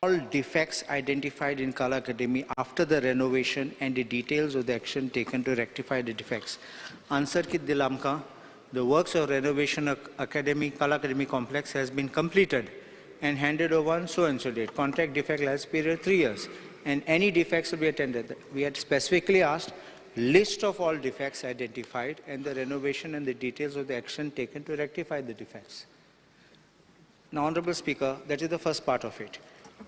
all defects identified in Kala Academy after the renovation and the details of the action taken to rectify the defects. Answer kit dilamka. The works of renovation of Kala Academy complex has been completed and handed over on so and so date. Contract defect last period 3 years. And any defects will be attended. We had specifically asked list of all defects identified and the renovation and the details of the action taken to rectify the defects. Now, Honorable Speaker, that is the first part of it.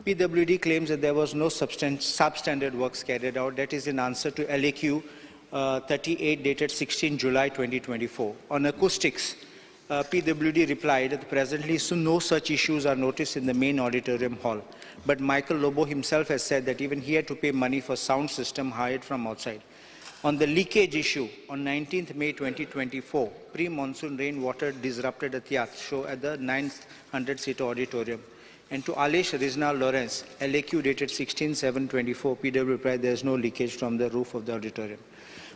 PWD claims that there was no substandard works carried out. That is in answer to LAQ 38 dated 16 July 2024. On acoustics, PWD replied that presently no such issues are noticed in the main auditorium hall. But Michael Lobo himself has said that even he had to pay money for sound system hired from outside. On the leakage issue, on 19th May 2024, pre-monsoon rainwater disrupted a theatre show at the 900-seat auditorium. And to Alesh Rizna Lawrence, LAQ dated 16/7/24, PW replied there is no leakage from the roof of the auditorium.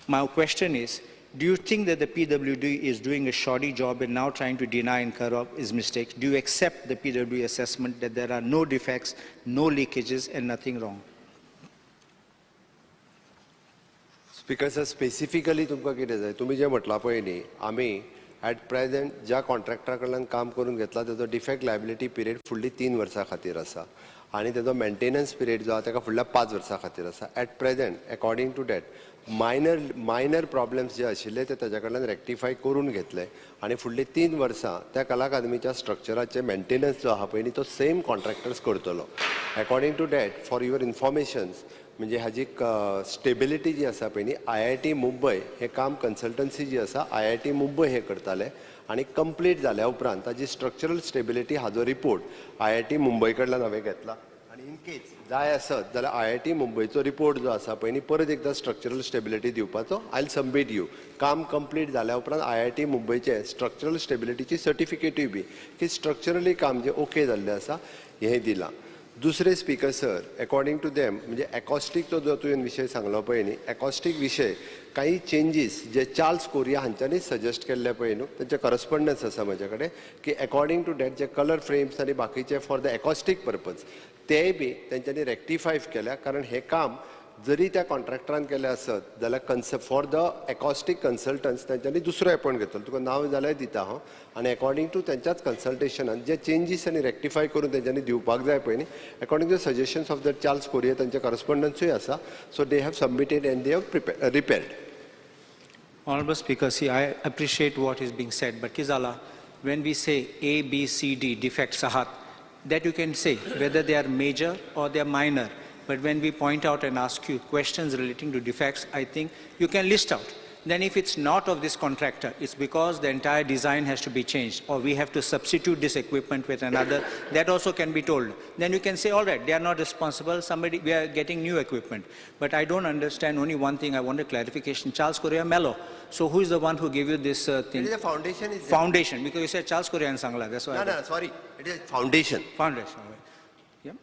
My question is, do you think that the PWD is doing a shoddy job and now trying to deny and cover up his mistakes? Do you accept the PWD assessment that there are no defects, no leakages and nothing wrong? Speaker sir, specifically तुमका कितें जाय तुम्ही जे म्हटला पळय न्ही आमी at present ज्या कॉन्ट्रॅक्टरा कडल्यान काम करून घेतला तेजो डिफेक्ट लायबिलिटी पिरियड फुडली 3 वर्सां खातीर आसा आनी तेजो मेंटेनन्स पिरियड जो आसा तेका फुडल्या 5 वर्सां खातीर आसा. At present according to that minor problems जे आशिल्ले ते तेज्या कडल्यान रेक्टिफाय करून घेतले आनी फुडली 3 वर्सां त्या कला अकादमीच्या स्ट्रक्चराचे मेंटेनन्स जो आहा पळय न्ही तो सेम कॉन्ट्रॅक्टर्स करतलो. According to that for your informations म्हणजे हाजी स्टेबिलिटी जी आसा पळय न्ही IIT मुंबय हे काम कन्सल्टन्सी जी आसा IIT मुंबय हे करताले आनी कंप्लीट जाल्या उपरांत ताजी स्ट्रक्चरल स्टेबिलिटी हाजो रिपोर्ट IIT मुंबय कडल्यान हांवें घेतला आनी इन केस जाय आसत जाल्यार IIT मुंबयचो रिपोर्ट जो आसा पळय न्ही परत एकदा स्ट्रक्चरल स्टेबिलिटी दिवपाचो आय विल सबमीट यू. काम कंप्लीट जाल्या उपरांत IIT मुंबयचे स्ट्रक्चरल स्टेबिलिटीची सर्टिफिकेटूय बी की स्ट्रक्चरली काम जे ओके जाल्लें आसा हें दिलां. दुसरे speaker sir according to them म्हणजे एकॉस्टिकचो जो तुवें विशय सांगलो पळय न्ही एकॉस्टिक विशय काही चेंजीस जे चार्ल्स कोरिया हांच्यांनी सजेस्ट केल्ले पळय न्हू तेंचे करस्पॉन्डन्स आसा म्हजे कडेन की अकॉर्डिंग टू डॅट जे कलर फ्रेम्स आनी बाकीचे फॉर द एकॉस्टिक पर्पज तेय बी तेंच्यांनी रेक्टिफाय केल्या कारण हे काम जरी त्या कॉन्ट्रॅक्टरान केलें आसत जाल्यार फॉर द एकॉस्टिक कन्सल्टन्स तेंच्यांनी दुसरो अपॉयंट घेतलो तुका नांव जाल्यार दिता हांव आनी अकॉर्डिंग टू तेंच्याच कन्सल्टेशनान जे चेंजीस आनी रेक्टिफाय करून तेंच्यांनी दिवपाक जाय पळय न्ही according to the suggestions of the Charles Correa तेंचे करस्पॉन्डन्सूय आसा so they have submitted and they have repaired. Honorable Speaker, see, I appreciate what is being said, but Kizala, when we say A, B, C, D defects ahat, that you can say whether they are major or they are minor. But when we point out and ask you questions relating to defects, I think you can list out. Then if it's not of this contractor, it's because the entire design has to be changed or we have to substitute this equipment with another, that also can be told. Then you can say, all right, they are not responsible, we are getting new equipment. But I don't understand only one thing, I want a clarification. Charles Korea Mello. So who is the one who gave you this thing? It is a foundation. Foundation, because you said Charles Korea and Sangla, that's why. No, sorry, it is foundation. Foundation, yeah.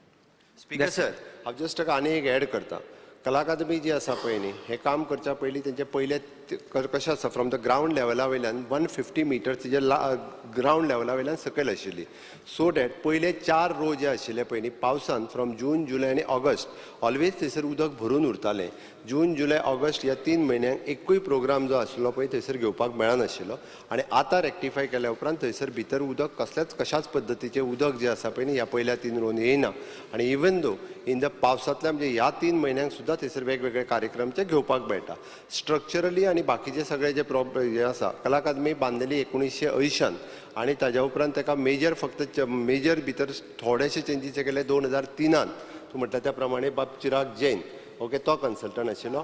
Speaker sir, हांव just ताका आनी एक add करता. कला अकादमी जी आसा पळय न्ही हें काम करच्या पयलीं तेंचे पयले कशें आसा फ्रॉम द ग्रावंड लेवला वयल्यान 150 मिटर्स जे ग्रावंड लेवला वयल्यान सकयल आशिल्ली सो डॅट पयले 4 रो जे आशिल्ले पळय न्ही पावसान फ्रॉम जून जुलय आनी ऑगस्ट ऑलवेज थंयसर उदक भरून उरतालें. जून जुलय ऑगस्ट ह्या 3 म्हयन्यांक एकूय प्रोग्राम जो आशिल्लो पळय थंयसर घेवपाक मेळनाशिल्लो आनी आतां रेक्टिफाय केल्या उपरांत थंयसर भितर उदक कशाच पद्दतीचें उदक जे आसा पळय न्ही ह्या पयल्या 3 रोवन येयना आनी इवन दो इन द पावसांतल्या म्हणजे ह्या 3 म्हयन्यांक सुद्दां थंयसर वेगवेगळे कार्यक्रम ते घेवपाक मेळटा. स्ट्रक्चरली आनी बाकीचे सगळे जे हे आसा कला अकादमी बांदलेली 1980 आनी ताज्या उपरांत ताका मेजर भितर थोडेशे चेंजीस केले 2003 तूं म्हणटा त्या प्रमाणे बाब चिराग जैन ओके तो कन्सल्टंट आशिल्लो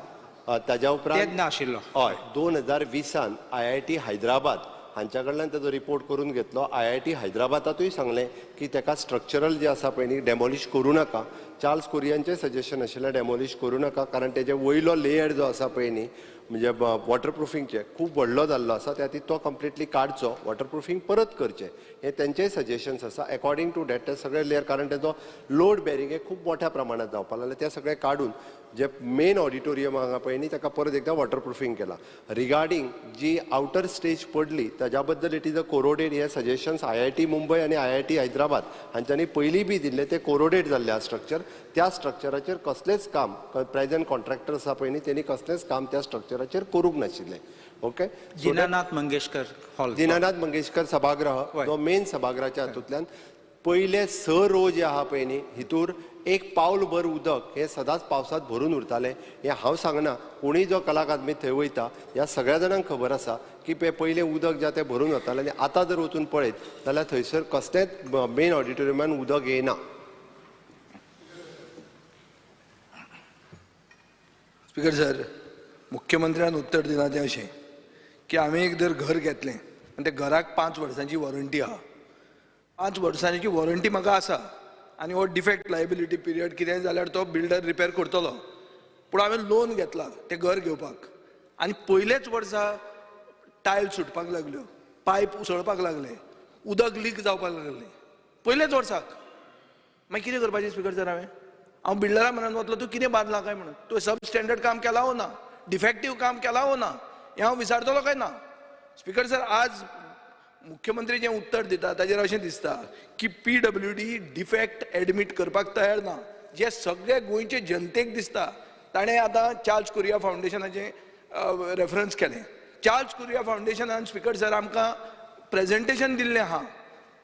ताज्या उपरांत नाशिल्लो हय 2020 IIT हैदराबाद हांच्या कडल्यान ताजो रिपोर्ट करून घेतलो. IIT हैदराबादातूय सांगलें की ताका स्ट्रक्चरल जे आसा पळय न्ही डेमॉलिश करूं नाका चार्ल्स कुरियनचें सजेशन आशिल्लें डेमोलिश करूं नाका, कारण तेजे वयलो लेयर जो आसा पळय न्ही म्हणजे वॉटरप्रुफिंगचे खूब व्हडलो जाल्लो आसा, त्या खातीर तो कंप्लिटली काडचो, वॉटरप्रुफिंग परत करचें, हे तेंचेय सजेशन्स आसा. अकॉर्डिंग टू डॅट ते सगळे लेयर, कारण तेजो लोड बेरिंग हे खूब मोठ्या प्रमाणात जावपाक लागलें, ते सगळे काडून जे मेन ऑडिटोरियम हांगा पळय न्ही ताका परत एकदा वॉटरप्रुफिंग केला. रिगार्डिंग जी आउटर स्टेज पडली ताज्या बद्दल इट इज अ कोरोडेड, हे सजेशन्स IIT मुंबय आणि IIT हैदराबाद हांच्यांनी पयलीं बी दिल्ले, ते कोरोडेड जाल्ले स्ट्रक्चर. त्या स्ट्रक्चराचेर कसलेंच काम प्रेझेंट कॉन्ट्रॅक्टर आसा पळय न्ही तेणी कसलेंच काम त्या स्ट्रक्चराचेर करूंक नाशिल्लें. ओके, दीनानाथ मंगेशकर हॉल, दीनानाथ मंगेशकर सभागृह जो मेन सभागृहाच्या हातूंतल्यान पयले 6 रो जे आहा पळय न्ही हितूर एक पावल भर उदक हे सदांच पावसात भरून उरतालें. हे हांव सांगना, कोणूय जो कला अकादमीत थंय वयता ह्या सगळ्या जाणांक खबर आसा की पयलें उदक जें तें भरून वतालें, आनी आतां जर वचून पळयत जाल्यार थंयसर कसलेंच मेन ऑडिटोरियमान उदक येना. स्पीकर सर, मुख्यमंत्र्यान उत्तर दिना तें अशें की आमी एक जर घर घेतलें आनी त्या घराक 5 वर्सांची वॉरंटी आहा, 5 वर्सांची वॉरंटी म्हाका आसा, आनी हो डिफेक्ट लायबिलिटी पिरियड कितेंय जाल्यार तो बिल्डर रिपेर करतलो, पूण हांवें लोन घेतला तें घर घेवपाक, आनी पयलेच वर्सा टायल सुटपाक लागल्यो, पायप उसळपाक लागले, उदक लीक जावपाक लागलें पयलेच वर्साक. मागीर कितें करपाचें स्पीकर सर? हांव बिल्डरा म्हणून वतलो, तूं कितें बांदलां काय म्हणून, तूं सब स्टँडर्ड काम केला हो ना, डिफेक्टीव काम केला हो ना, हें हांव विचारतलो काय ना? स्पीकर सर, आज मुख्यमंत्री जें उत्तर दिता ताजेर अशें दिसता की PWD डिफेक्ट एडमीट करपाक तयार ना, जे सगळे गोंयचे जनतेक दिसता. ताणें आतां चार्ल्स कुरिया फावंडेशनाचें रेफरन्स केलें. चार्ल्स कुरिया फावंडेशनान स्पीकर सर आमकां प्रेझेंटेशन दिल्लें आहा,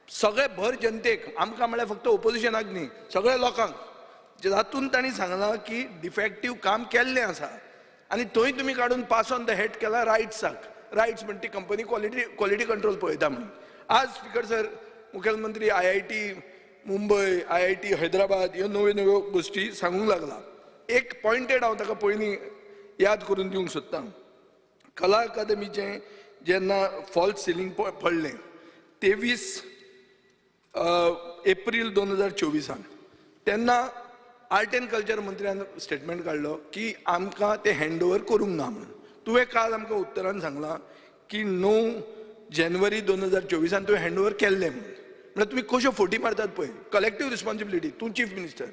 सगळे भर जनतेक, आमकां म्हळ्यार फक्त ओपोजिशनाक न्ही, सगळ्या लोकांक, जातून तांणी सांगलां की डिफेक्टीव काम केल्लें आसा, आनी थंय तुमी काडून पास ऑन द हेड केला रायट्साक. रायट्स म्हणटा ती कंपनी क्वॉलिटी कंट्रोल पळयता म्हणून. आज स्पीकर सर मुखेलमंत्री IIT मुंबय, IIT हैदराबाद ह्यो नव्यो नव्यो गोश्टी सांगूंक लागला. एक पॉयंटेड हांव ताका पयलीं याद करून दिवंक सोदतां. कला अकादमीचें जेन्ना फॉल्स सिलींग पडलें 23 एप्रील 2024 तेन्ना आर्ट एंड कल्चर मंत्र्यान स्टेटमेंट काडलो की आमकां ते हँड ओवर करूंक ना म्हणून. तुवें काल आमकां उत्तरान सांगलां की 9 जानेवारी 2024 तुवें हँड ओवर केल्लें म्हणून. म्हळ्यार तुमी कश्यो फोटी मारतात पळय, कलेक्टीव रिस्पॉन्सिबिलिटी. तूं चीफ मिनिस्टर,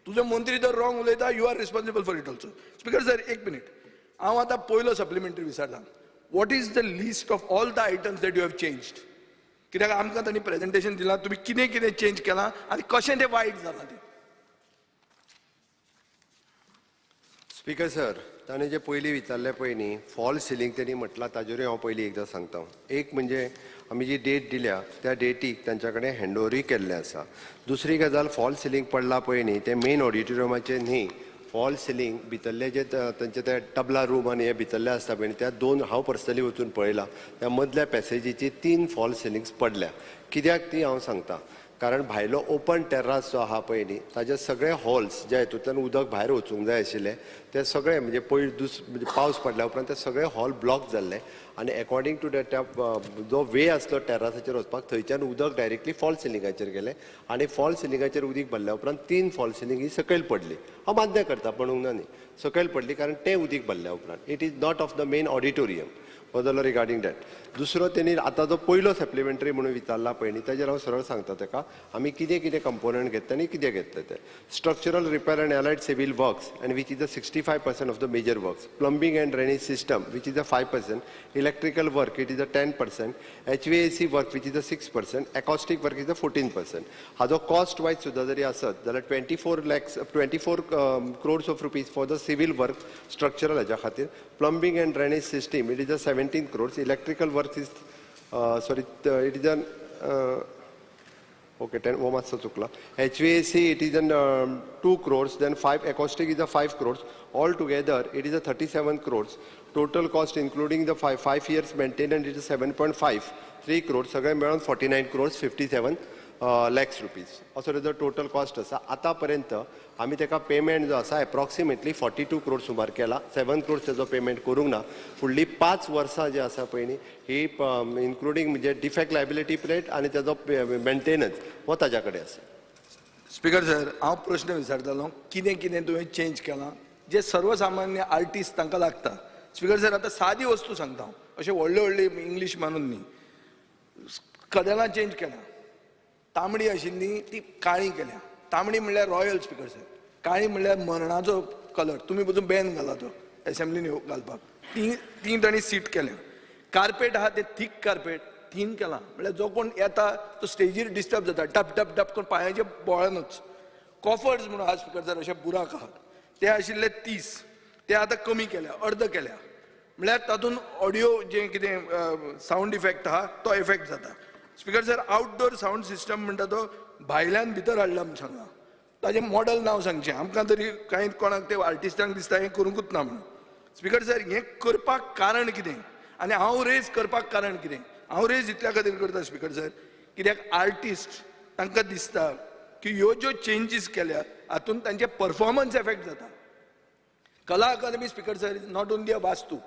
तुजो मंत्री जर रॉंग उलयता, you are responsible for it also. Speaker sir, एक मिनीट, हांव आतां पयलो सप्लिमेंटरी विचारतां. What is the list of all the items that you have changed? कित्याक आमकां तांणी प्रेझेंटेशन दिलां, तुमी कितें कितें चेंज केलां आनी कशें तें वायट जालां तें. स्पीकर सर, ताणें जे पयलीं विचारलें पळय न्ही फॉल्स सिलींग तेणी म्हटलां, ताजेरूय हांव पयलीं एकदां सांगता. एक म्हणजे आमी जी डेट दिल्या त्या डेटीक तांच्या कडेन हँडओवरूय केल्लें आसा. दुसरी गजाल, फॉल्स सिलींग पडला पळय न्ही तें मेन ऑडिटोरियमाचें न्ही, फॉल्स सिलींग भितरले जे तांचे ते टबला रूम आनी हे भितरले आसता पळय त्या 2 हांव पर्सनली वचून पळयलां, त्या मदल्या पॅसेजीची 3 फॉल्स सिलींग्स पडल्या. कित्याक ती हांव सांगता, कारण भायलो ओपन टेर्रास जो आहा पळय न्ही ताजे सगळे हॉल्स जे हितूंतल्यान उदक भायर वचूंक जाय आशिल्लें ते सगळे म्हणजे म्हणजे पावस पडल्या उपरांत ते सगळे हॉल ब्लॉक जाल्ले, आनी अकॉर्डिंग टू दॅट जो वे आसलो टेर्रासाचेर वचपाक थंयच्यान उदक डायरेक्टली फॉल सिलिंगाचेर गेलें, आनी फॉल सिलिंगाचेर उदीक भरल्या उपरांत 3 फॉल सिलींग ही सकयल पडली. हांव मान्य करता, पडूंक ना न्ही, सकयल पडली कारण तें उदीक भरल्या उपरांत. It is not of the main auditorium. बदलो रिगार्डिंग दॅट. दुसरो तेणी आतां जो पयलो सप्लिमेंटरी म्हणून विचारला पळय न्ही ताजेर हांव सरळ सांगता ताका आमी कितें कितें कंपोनंट घेतले आनी कितें घेतले ते. Structural repair and allied civil works and which is the 65% of the major works. Plumbing and drainage system which is the 5%. Electrical work it is the 10%. HVAC work which is the 6%. Acoustic work is the 14%. हाजो cost wise सुद्दां जरी आसत जाल्यार 24 crores of rupees for the civil work structural हेच्या खातीर. Plumbing and drainage system it is the 17 crores. Electrical work is it is an okay 10 वो मातसो चुकला. HVAC it is an 2 crores. Then 5 acoustic is a 5 crores. All together it is a 37 crores. Total cost including the 5 years maintenance it is 7.53 crores. सगळे मेळून 49 crores 57 lakhs rupees असो तेजो total cost आसा. आतां पर्यंत आमी तेका पेमेंट जो आसा एप्रॉक्सिमेटली 42 crores सुमार केला. 7 crores तेजो पेमेंट करूंक ना. फुडलीं 5 वर्सां जी आसा पळय न्ही ही इन्क्लुडींग म्हणजे डिफेक्ट लायबिलिटी पिरियड आनी तेजो मेंटेनन्स हो ताज्या कडेन आसा. स्पीकर सर, हांव प्रश्न विचारतालो कितें कितें तुवें चेंज केलां जे सर्वसामान्य आर्टिस्ट तांकां लागता. स्पीकर सर, आतां सादी वस्तू सांगता हांव, अशें व्हडले व्हडले इंग्लीश मानून न्ही. कदेलां चेंज केल्या, तांबडी आशिल्ली ती काळी केल्या. तांबडी म्हणल्यार रॉयल स्पीकर सर, काळी म्हणल्यार मरणाचो कलर, तुमी पसून बॅन घाला तो एसेंब्लीन घालपाक. ती तांणी सीट केल्या. कार्पेट आहा ते थीक कार्पेट थीन केलां, म्हळ्यार जो कोण येता तो स्टेजीर डिस्टर्ब जाता, टप टप टप करून पांयाचे बोळानूच. कॉफर्ड्स म्हणून आहा स्पीकर सर, अशे बुराक आहात ते आशिल्ले 30, ते आतां कमी केल्या, अर्द केल्या. म्हळ्यार तातूंत ऑडियो जे कितें सावंड इफेक्ट आहा तो इफेक्ट जाता. Speaker sir, outdoor sound system म्हणटा तो भायल्यान भितर हाडला म्हूण सांगा. ताजें मॉडल नांव सांगचें, आमकां तरी कांय कोणाक ते आर्टिस्टांक दिसता हें करूंकूच ना म्हणून. स्पीकर सर, हें करपाक कारण कितें आनी हांव रेज करपाक कारण कितें? हांव रेज इतल्या खातीर करता स्पीकर सर, कित्याक आर्टिस्ट तांकां दिसता की ह्यो ज्यो चेंजीस केल्या हातूंत तांचे परफॉर्मन्स इफेक्ट जाता. Kala academy speaker sir is not only a वास्तू,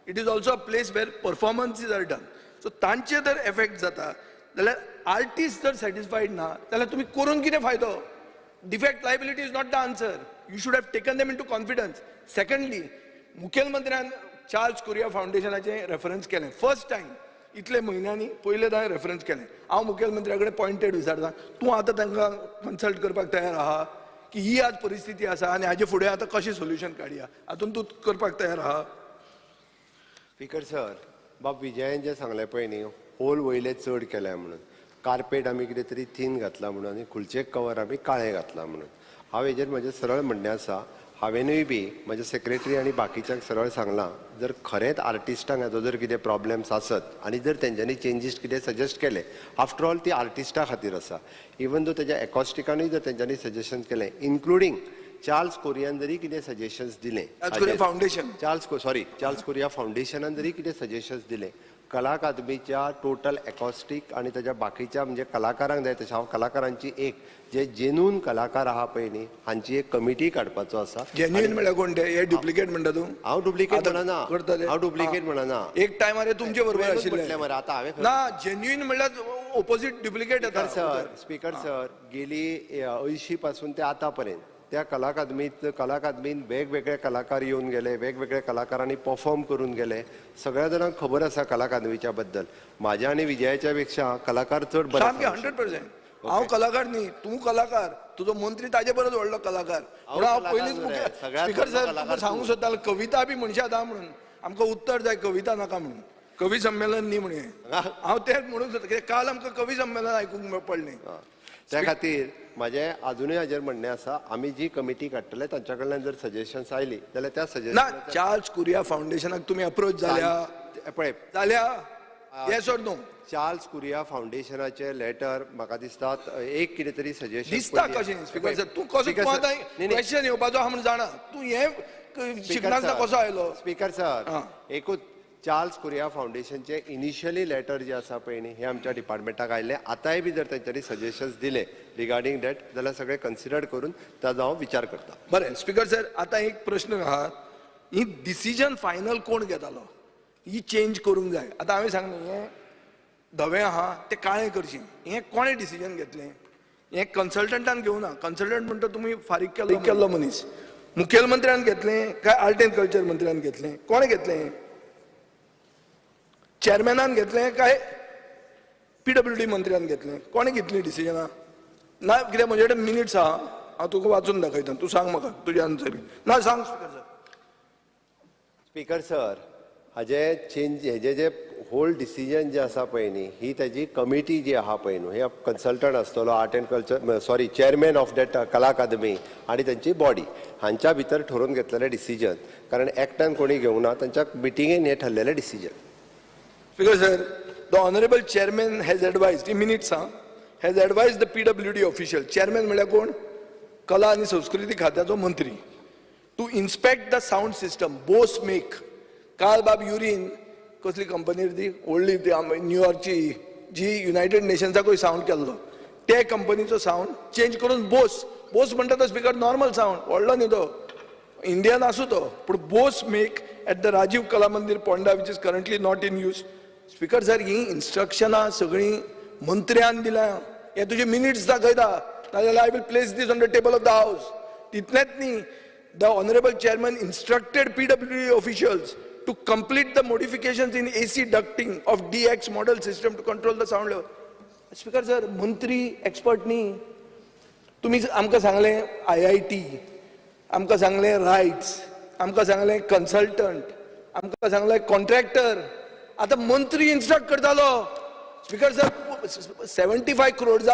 it is also a place where performances are done. So तांचे जर इफेक्ट जाता जाल्यार आर्टिस्ट जर सॅटिस्फायड ना जाल्यार तुमी करून कितें फायदो? Defect liability is not the answer. You should have taken them in to confidence. Secondly, मुखेलमंत्र्यान चार्ल्स कुरिया फावंडेशनाचें रेफरन्स केलें फर्स्ट टायम. इतले म्हयन्यांनी पयले हांवें रेफरन्स केलें. हांव मुखेलमंत्र्या कडेन पॉयंटेड विचारता, तूं आतां तांकां कन्सल्ट करपाक तयार आहा की ही आज परिस्थिती आसा आनी हाजे फुडें आतां कशें सोल्युशन काडया, हातूंत तूं करपाक तयार आहा? स्पीकर सर, बाब विजयान जें सांगलें पळय न्ही, होल वयले चड केल्या म्हणून. कार्पेट आमी कितें तरी थीन घातला म्हणून आनी खुलचे कवर आमी काळें घातला म्हणून. हांव हेजेर म्हजें सरळ म्हणणें आसा, हांवेनूय बी म्हज्या सेक्रेटरी आनी बाकीच्यांक सरळ सांगलां, जर खरेंच आर्टिस्टांक हाजो जर कितें प्रॉब्लेम्स आसत आनी जर तेंच्यांनी चेंजीस कितें सजेस्ट केले, आफ्टर ऑल ती आर्टिस्टा खातीर आसा. इवन दो तेज्या एकॉस्टिकानूय जर तेंच्यांनी सजेशन केलें, इन्क्लुडींग चार्ल्स कोरियान जरी कितें सजेशन्स दिलें, फावंडेशन चार्ल्स कोरिया फावंडेशनान जरी कितें सजेशन्स दिलें, कला अकादमीच्या टोटल एकॉस्टीक आनी ताच्या बाकीच्या म्हणजे कलाकारांक जाय तशें हांव कलाकारांची एक जे जेन्यून कलाकार आहा पळय न्ही हांची एक कमिटी काडपाचो आसा. जेन्युइन म्हळ्यार कोण ते? हे डुप्लिकेट म्हणटा तूं? हांव डुप्लिकेट म्हणना. एक टायमार तुमचे बरोबर आशिल्ले मरे. आतां हांवें ना, जेन्युइन म्हळ्यार ओपोजीट डुप्लिकेट येता. स्पीकर सर, गेली 80 पासून ते आतां पर्यंत त्या कला अकादमीन वेगवेगळे कलाकार येवन गेले, वेगवेगळ्या कलाकारांनी परफॉर्म करून गेले. सगळ्या जाणांक खबर आसा कला अकादमीच्या बद्दल. म्हाज्या आनी विजयाच्या पेक्षा कलाकार चड बरे. 100%. हांव कलाकार न्ही, तूं कलाकार, तुजो मंत्री ताजे परस व्हडलो कलाकार. हांव पयलींच स्पीकर सर तुका सांगूंक सोदतालो, कविता बी म्हणशात हा म्हणून. आमकां उत्तर जाय, कविता नाका म्हणून. कवी संमेलन न्ही म्हणून. हांव तेंच म्हणूंक सोदता, कित्याक काल आमकां कवी संमेलन आयकूंक पडलें. त्या खातीर म्हाजें अजुनूय हाजेर म्हणणें आसा, आमी जी कमिटी काडटले तांच्या कडल्यान जर सजेशन्स आयली जाल्यार त्या ना, चार्ल्स कुरिया फावंडेशनाक तुमी अप्रोच जाल्या पळय जाल्या येस ऑर नो? चार्ल्स कुरिया फावंडेशनाचे लेटर म्हाका दिसता एक कितें तरी सजेशन दिसता कशें स्पीकर सर. तूं कसो क्वेश्चन येवपाचो आहा म्हूण जाणा, तूं हें शिकनासतना कसो आयलो? स्पीकर सर, एकूच चार्ल्स कुरिया फावंडेशनचे इनिशियली लेटर जे आसा पळय न्ही, हे आमच्या डिपार्टमेंटाक आयले. आतांय बी जर तेंच्यांनी सजेशन्स दिले रिगार्डींग दॅट जाल्यार सगळे कन्सिडर करून ताजो हांव विचार करता. बरें स्पीकर सर, आतां एक प्रश्न आहा, ही डिसिजन फायनल कोण घेतालो? ही चेंज करूंक जाय. आतां हांवें सांगलें हें धवें आहा तें काळें करचें, हें कोणें डिसिजन घेतलें? हें कन्सल्टंटान घेवना. कन्सल्टंट म्हणटा तुमी फारीक केल्लो मनीस. मुखेलमंत्र्यान घेतलें काय आर्ट एंड कल्चर मंत्र्यान घेतलें? कोणें घेतलें? चेअरमॅनान घेतलें काय PWD मंत्र्यान घेतलें? कोणें घेतली डिसिजनां? ना, कित्याक म्हजे कडेन मिनिट्स आहा, हांव तुका वाचून दाखयता. तूं सांग म्हाका तुजी आन्सर. ना सांग स्पीकर सर. स्पीकर सर, हेजे जे होल डिसिजन जे आसा पळय न्ही, ही ताजी कमिटी जी आहा पळय न्हू, हे कन्सल्टंट आसतलो art end culture chairman of that कला अकादमी आनी तांची बॉडी हांच्या भितर ठरोवन घेतलेलें डिसिजन. कारण एकट्यान कोणी घेवना, तांच्या मिटिंगेन हें ठरलेलें decision. Speaker sir, the honorable chairman has advised, in minutes has advised the PWD official, chairman म्हळ्यार कोण? कला आणि संस्कृती खात्याचो मंत्री, to inspect the sound system, Bose make. काल बाब युरीन कसली कंपनी ती व्हडली ती न्यूयॉर्कची जी युनायटेड नेशन्साकूय साऊंड केल्लो, ते कंपनीचो साऊंड चेंज करून बोस म्हणटा तो स्पीकर नॉर्मल साऊंड, व्हडलो न्ही तो, इंडियन आसूं तो, पूण बोस make at the Rajiv Kala Mandir Ponda which is currently not in use. Speaker sir, ही इन्स्ट्रक्शनां सगळीं मंत्र्यान दिल्या. हे तुजे मिनिट्स दाखयता. नाजाल्यार I will place this on the table of the house. तितलेंच न्ही, the honourable chairman instructed PWD officials to complete the modifications in AC ducting of DX model system to control the sound level. Speaker sir, मंत्री expert न्ही. तुम्ही आमकां सांगलें IIT, आमकां सांगलें rights, आमकां सांगलें कन्सल्टंट, आमकां सांगलें कॉन्ट्रॅक्टर. आतां मंत्री इन्स्ट्रक्ट करतालो. स्पीकर सर, 75 crores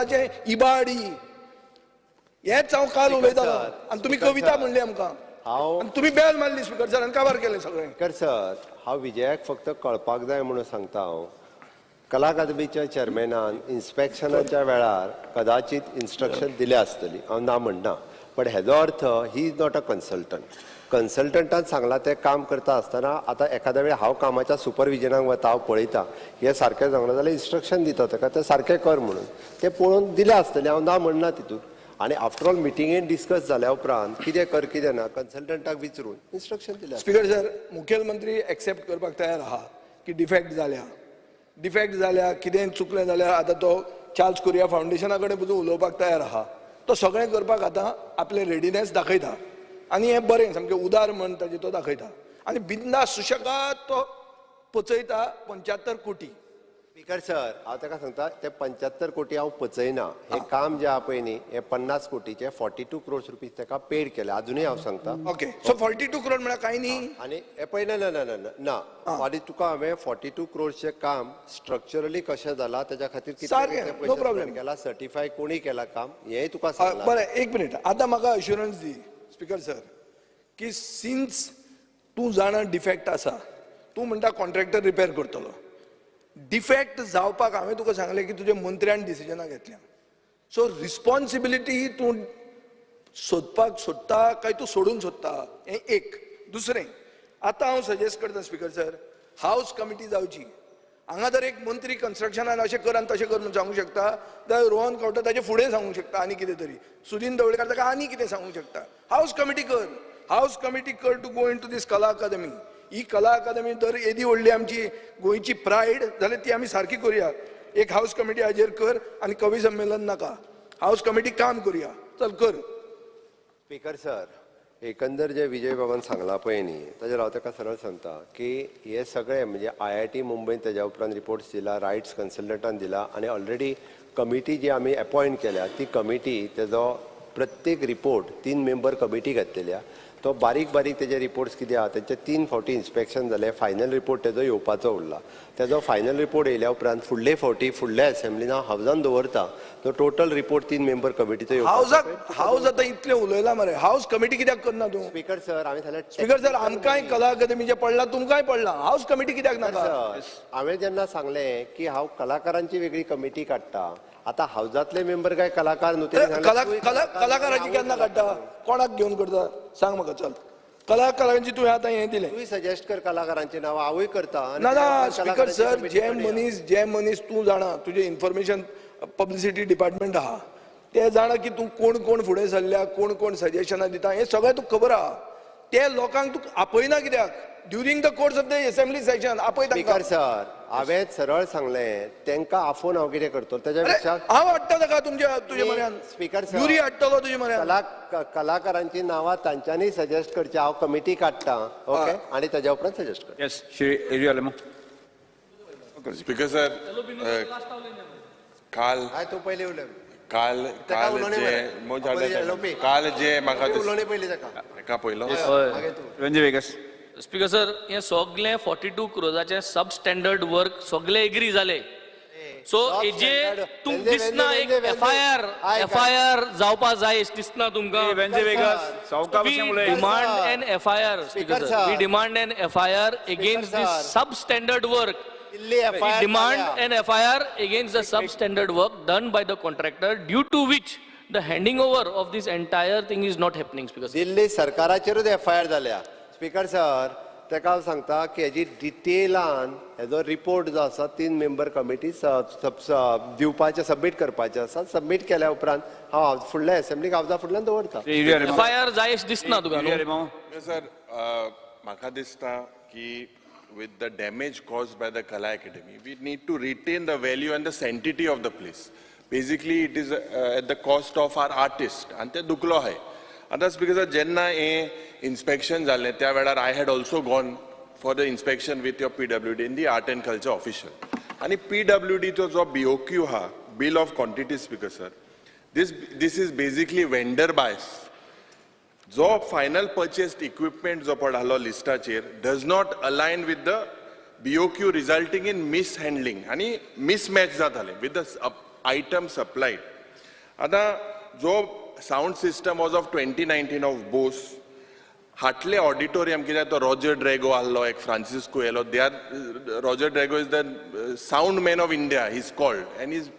इबाडी हेच हांव काल उलयतालो आनी तुमी कविता म्हणली आमकां. आनी तुमी बेल मारली स्पीकर सर आनी काबार केलें सगळें. स्पीकर सर, हांव विजयाक फक्त कळपाक जाय म्हणून सांगता. हांव कला अकादमीच्या चेअरमॅनान इन्स्पेक्शनाच्या वेळार कदाचित इन्स्ट्रक्शन दिले आसतली, हांव ना म्हणना. पण हेजो अर्थ he is not a consultant. कन्सल्टंटान सांगलां तें काम करता आसतना आतां एखाद्या वेळी हांव कामाच्या सुपरविजनाक वता, हांव पळयता हें सारकें जावना जाल्यार इन्स्ट्रक्शन दिता ताका तें सारकें कर म्हणून. तें पळोवन दिलें आसतलें, हांव ना म्हणना तितून. आणि आफ्टर ऑल मिटिंगेन डिस्कस जाल्या उपरांत कितें कर कितें ना कन्सल्टंटाक विचारून इन्स्ट्रक्शन दिलें. स्पीकर सर, मुखेलमंत्री एक्सेप्ट करपाक तयार आहा की डिफेक्ट जाल्या कितें चुकलें जाल्यार आतां तो चार्ल्स कुरिया फावंडेशना कडेन पसून उलोवपाक तयार आहा. तो सगळें करपाक आतां आपलें रेडिनेस दाखयता आनी हें बरें सामकें उदार मन ताजें तो दाखयता आनी बिंदास सुशेगाद तो पचयता 75 कोटी. स्पीकर सर, हांव ताका सांगता ते 75 कोटी हांव पचयना. हे काम जे आहा पळय न्ही हे 50 कोटीचे 42 crores रुपीज ताका पेड केले. अजूनय हांव सांगता. ओके, सो 42 crore म्हळ्यार कांय न्ही. आनी हे पळय ना ना ना ना ना आनी तुका हांवें 42 crores काम स्ट्रक्चरली कशें जालां तेच्या खातीर सारकें, no problem. केला, सर्टिफाय कोणी केला काम हेंय तुका सांगलां. बरें, एक मिनिट. आतां म्हाका अश्युरन्स दी स्पीकर सर की सिन्स तूं जाणा डिफेक्ट आसा, तूं म्हणटा कॉन्ट्रॅक्टर रिपेर करतलो. डिफेक्ट जावपाक हांवें तुका सांगलें की तुज्या मंत्र्यान डिसिजनां घेतल्या. सो रिस्पॉन्सिबिलिटी ही तूं सोदपाक सोदता काय तूं सोडून सोदता हें एक. दुसरें, आतां हांव सजेस्ट करता स्पीकर सर, हाऊस कमिटी जावची. हांगा जर एक मंत्री कन्स्ट्रक्शनान अशें कर आनी तशें कर म्हणून सांगूंक शकता, जाल्यार रोहन खंवटे ताचे फुडें सांगूंक शकता आनी कितें तरी. सुदीन ढवळीकर ताका आनी कितें सांगूंक शकता. हाऊस कमिटी कर टू गो इन टू दीस कला अकादमी. ही कला अकादमी जर येदी व्हडली आमची गोंयची प्रायड जाल्यार ती आमी सारकी करुया. एक हाऊस कमिटी हाजेर कर आनी कवी संमेलन नाका. हाऊस कमिटी काम करुया. चल कर. स्पीकर सर, एकंदर जे विजय बाबान सांगला पळय न्ही ताजेर हांव ताका सरळ सांगता की हे सगळे म्हणजे IIT मुंबयन तेज्या उपरांत रिपोर्ट्स दिला, रायट्स कन्सल्टंटान दिला आनी ऑलरेडी कमिटी जी आमी अपॉयंट केल्या ती कमिटी तेजो प्रत्येक रिपोर्ट 3 मेंबर कमिटी घातलेल्या. तो बारीक तेजे रिपोर्ट्स कितें आहा तेचे 3 फावटी इन्स्पेक्शन जालें. फायनल रिपोर्ट तेजो येवपाचो उरला. तेजो फायनल रिपोर्ट येयल्या उपरांत फुडले फावटी फुडल्या असेंब्लीन हांव हावजान दवरता तो टोटल रिपोर्ट 3 मेंबर कमिटीचो येवपाचो. हाऊस आतां इतलें उलयला मरे, हाऊस कमिटी कित्याक करना तूं. स्पीकर सर, हांवें सांगलें स्पीकर सर, आमकांय कला अकादमीचे पडला, तुमकांय पडला. हाऊस कमिटी कित्याक नाका. हांवें जेन्ना सांगलें की हांव कलाकारांची वेगळी कमिटी काडटा, आतां हावजातले मेंबर काय कलाकार न्हू ते कलाकारांची केन्ना काडटा, कोणाक घेवन करता सांग म्हाका. चल, कलाकारांची तुवें आतां हें दिलें. तूं सजेस्ट कर कलाकारांची नांव, हांवूय करता. ना स्पीकर सर, जे मनीस तूं जाणा, तुजें इन्फॉर्मेशन पब्लिसिटी डिपार्टमेंट आहा ते जाणा की तूं कोण फुडें सरल्या, कोण सजेशनां दिता, हें सगळें तुका खबर आहा. ते लोकांक तूं आपयना कित्याक. During the course of the assembly session आपय. स्पीकर सर, हांवें सरळ सांगलें तेंकां आफोवन हांव कितें करतलो तेच्या पेक्षा हांव हाडटा ताका तुजे म्हऱ्यान. स्पीकर सर, युरी हाडटलो तुजे म्हऱ्यान. कलाकारांची नांवां तांच्यांनी सजेस्ट करची. हांव कमिटी काडटा, ओके, आनी तेज्या उपरांत सजेस्ट कर. Yes, श्री एरियो आलेमो. स्पीकर सर, काल तूं पयलीं उलय. काल जे म्हाका उलोवणी पयलीं ताका पयलो. रंजीत वेगस. स्पीकर सर, हे सगळे 42 crores सब स्टँडर्ड वर्क सगळे एग्री जाले. सो हेजे तुमकां दिसना एक FIR जावपा जाय दिसना तुमकां. रंजीत वेगस, सावका भाशेन उलय. Demand an FIR. Speaker sir, we demand an FIR against this substandard work. We demand an FIR against the substandard work done by the contractor, due to which the handing over of this entire thing is not happening. Speaker sir. Delhi सरकाराचेरूच FIR जाल्या. Speaker sir, ताका हांव सांगता की हेजी डिटेलान हेजो report जो आसा 3 मेंबर कमिटी दिवपाचे, सबमीट करपाचे आसा. सबमीट केल्या उपरांत हांव फुडल्या असेंब्लीक हावजा फुडल्यान दवरता. FIR जायश दिसना तुका न्हू. सर, म्हाका दिसता की with the damage caused by the Kala Academy, we need to retain the value and the sanctity of the place. basically it is at the cost of our artist, and ते दुखलो आहे. And that's because जेन्ना हे inspection जाले त्या वेळार I had also gone for the inspection with your PWD in the art and culture official. आणि PWD तो जो BOQ हा, Bill of Quantity Speaker sir, this is basically vendor bias. जो final purchased equipment जो पडलो लिस्टाचेर does not align with the BOQ, resulting in mishandling आणि mismatch जाताले with the item supplied. आता जो sound system was of 2019 of Bose, हाटले auditorium कित्याक तो Roger Drago आल्लो, एक Francisco yellow. Roger Drago is the sound man of India, he's called, and he's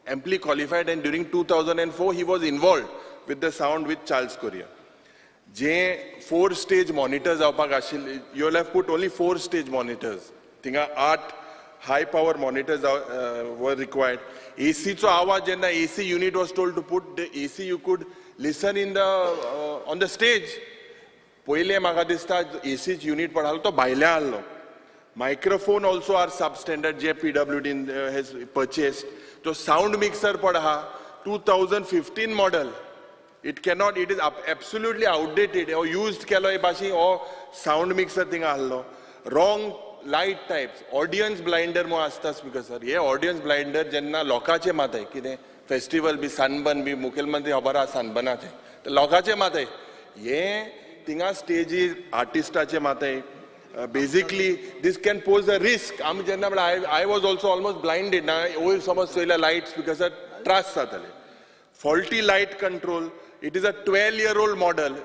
amply qualified, and during 2004 he was involved with the sound with Charles Correa. जे 4-stage monitors जावपाक आशिल्ले, you will have put only 4-stage monitors. थिंगा 8 high power monitors were required. AC चो आवाज जेन्ना AC unit was told to put the AC, you could listen in the on the stage. पहिले म्हाका दिसता AC unit पडालो तो भायल्या आल्लो. Microphone also are substandard जे PWD has purchased. तो sound mixer पडहा 2015 model. It cannot, it is absolutely outdated or used केलो भाशी or sound mixer थिंगा आल्लो. Wrong light types, audience blinder मो आसता स्पीकर सर. ये audience blinder जेन्ना लोकाचे माताय कितें फेस्टिवल बी sunburn बी मुखेलमंत्री खबर आहा सनबर्नाक ते लोकाचे माताय ये थिंगा स्टेजीर आर्टिस्टाचे माताय. Basically this can pose a risk. आमी जेन्ना I was also almost blinded ना वयर समज चोयल्या lights because त्रास जाताले. Faulty light control. It is a 12-year-old model.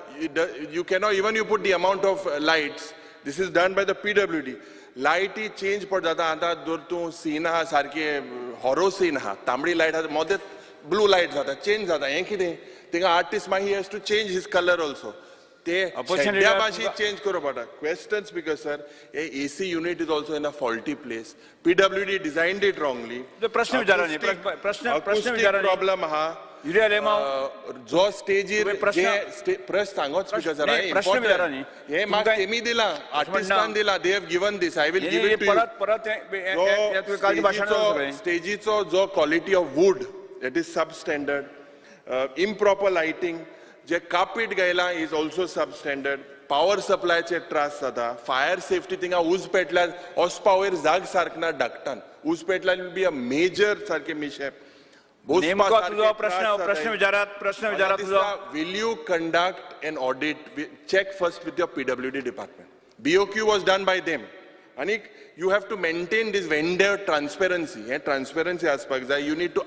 You cannot, even you put the amount of lights. This is done by the PWD. Light change पड जाता. आता जर तू scene आहा सारखे हॉरो सीन आहा, तांबडी लायट आहा, मदेत ब्लू लायट जाता, चेंज जाता. हे कितें? थिंगा आर्टिस्ट मागीर he has to change his color also. ते शेड्या भाशी चेंज करूं पडटा. Question speaker sir, a AC unit is also in a faulty place. PWD designed it wrongly. प्रश्न विचारा न्ही, प्रश्न विचारा प्रॉब्लेम आहा. जो स्टेजीर प्रश्न सांगोच स्पीकर सर हे म्हाका तेमी दिला आर्टिस्टान दिला. They have given this. I will give it to you. स्टेजीचो जो quality of wood that is substandard, improper lighting, जे कार्पेट गायला is also substandard. पावर सप्लायचे त्रास जाता. फायर सेफ्टी थिंगा उज पेटल्यार हॉर्स जाग सारकना डक्टान उज पेटल्यार will be a major सारखे mishap. प्रश्न विचारा तुझो. Will you conduct an audit? Check first with your PWD department. BOQ was done by them. And you have to maintain this vendor transparency. Transparency aspects. You need to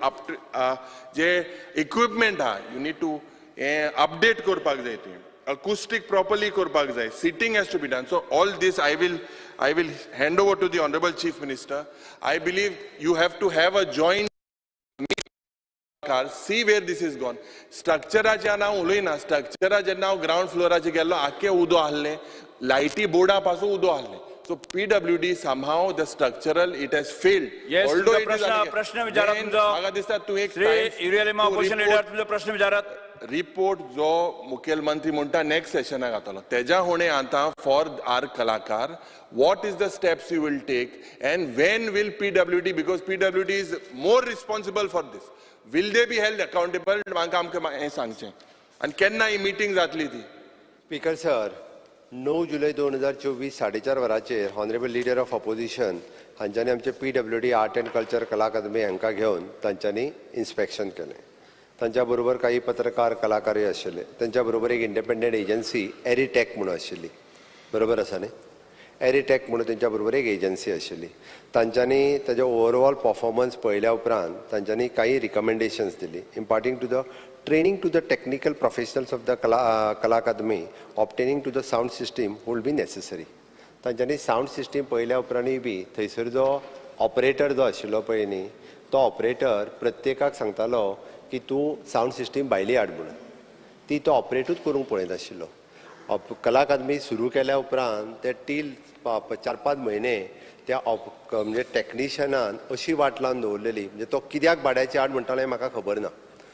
equipment you need to update korpak jai. Acoustic properly korpak jai. Seating has to be done. So all this I will hand over to the Honorable Chief Minister. I believe you have to have a joint see where this is gone. स्ट्रक्चराचे नाव उलयना. स्ट्रक्चरा जेन्ना हांव ground फ्लोराचे गेल्लो आख्खे उदो आहलें, लायटी बोर्डा पासून उदो आहलें. So PWD somehow the structural it has failed. Yes, although it is प्रश्न विचारा तुमचो. म्हाका दिसता तू एक इरियलेमा ऑपोजिशन लीडर तुमचो प्रश्न विचारात. रिपोर्ट जो मुखेलमंत्री म्हणटा नेक्स्ट सेशनाक जातलो तेज्या हुणे आतां फॉर आर कलाकार what is the steps you will take and when will PWD, because PWD is more responsible for this, will they be held accountable? म्हाका आमकां हें सांगचें. आनी केन्ना ही मिटींग जातली ती? स्पीकर सर, 9 जुलय 2024 4:30 वरांचेर हॉनरेबल लिडर ऑफ ऑपोजिशन हांच्यांनी आमचे PWD आर्ट एंड कल्चर कला अकादमी हांकां घेवन तांच्यांनी इन्स्पेक्शन केलें. तांच्या बरोबर काही पत्रकार कलाकारूय आशिल्ले. तांच्या बरोबर एक इंडिपेंडंट एजन्सी एरिटेक म्हणून आशिल्ली. बरोबर आसा न्ही? एरिटेक म्हणून तांच्या बरोबर एक एजन्सी आशिल्ली. तांच्यांनी ताजे ओवरऑल परफॉर्मन्स पळयल्या उपरांत तांच्यांनी काही रिकमेंडेशन्स दिली. Imparting to the training to the technical professionals of the Kala Academy, obtaining to the sound system would be necessary. तांच्यांनी साऊंड सिस्टीम पळयल्या उपरांतूय बी थंयसर जो ऑपरेटर जो आशिल्लो पळय न्ही तो ऑपरेटर प्रत्येकाक सांगतालो की तूं साऊंड सिस्टीम भायली हाड म्हणून. ती तो ऑपरेटूच करूंक पळयनाशिल्लो. कला अकादमी सुरू केल्या उपरांत ते टील 4-5 म्हयने त्या म्हणजे टॅक्निशियनान अशी वाट लावन दवरलेली म्हणजे तो कित्याक भाड्याची हाड म्हणटालो हें म्हाका खबर ना.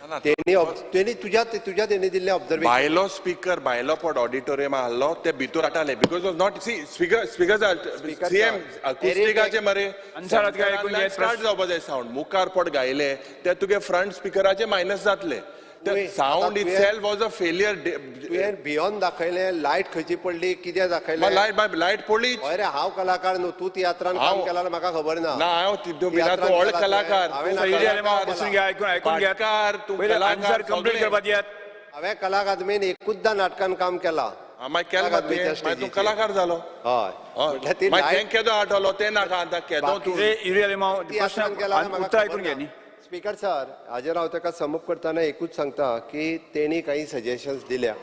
त्यांनी तुझ्या तेणी दिल्ले ऑब्झर्वेशन भायलो स्पीकर भायलो पड ऑडिटोरियम आहलो ते भितर हाडटाले because of not see speaker CM अकुस्टिकाचे मरे अन्सारात काय ऐकून घे, स्टार्ट जावपा जाय साऊंड मुखार पड गायले ते तुगे फ्रंट स्पीकराचे मायनस जातले sound it self was a failure तुवें भियोन दाखयलें लायट खंयची पडली कितें दाखयलें लायट पडली अरे हांव कलाकार न्हू तूं तियात्रान काम केला जाल्यार म्हाका खबर ना ना हांव तूं व्हड कलाकार बसून घ्या, ऐकून घ्या. पाटकार तूं पहिले कलाकार आन्सर कंप्लीट करपाक दियात. हांवें कला अकादमीन एकूचदा नाटकान काम केलां मागीर केलें मागीर तूं कलाकार जालो हय म्हटल्यार ती मागीर लायट तें केदो हाडलो तें नाका आतां केदो तूं तियात्रान केला जाल्यार म्हाका उत्तर खबर ऐकून ना. घ्या न्ही. स्पीकर सर हाजेर हांव ताका समप करतना एकूच सांगता की तेणी काही सजेशन्स दिल्या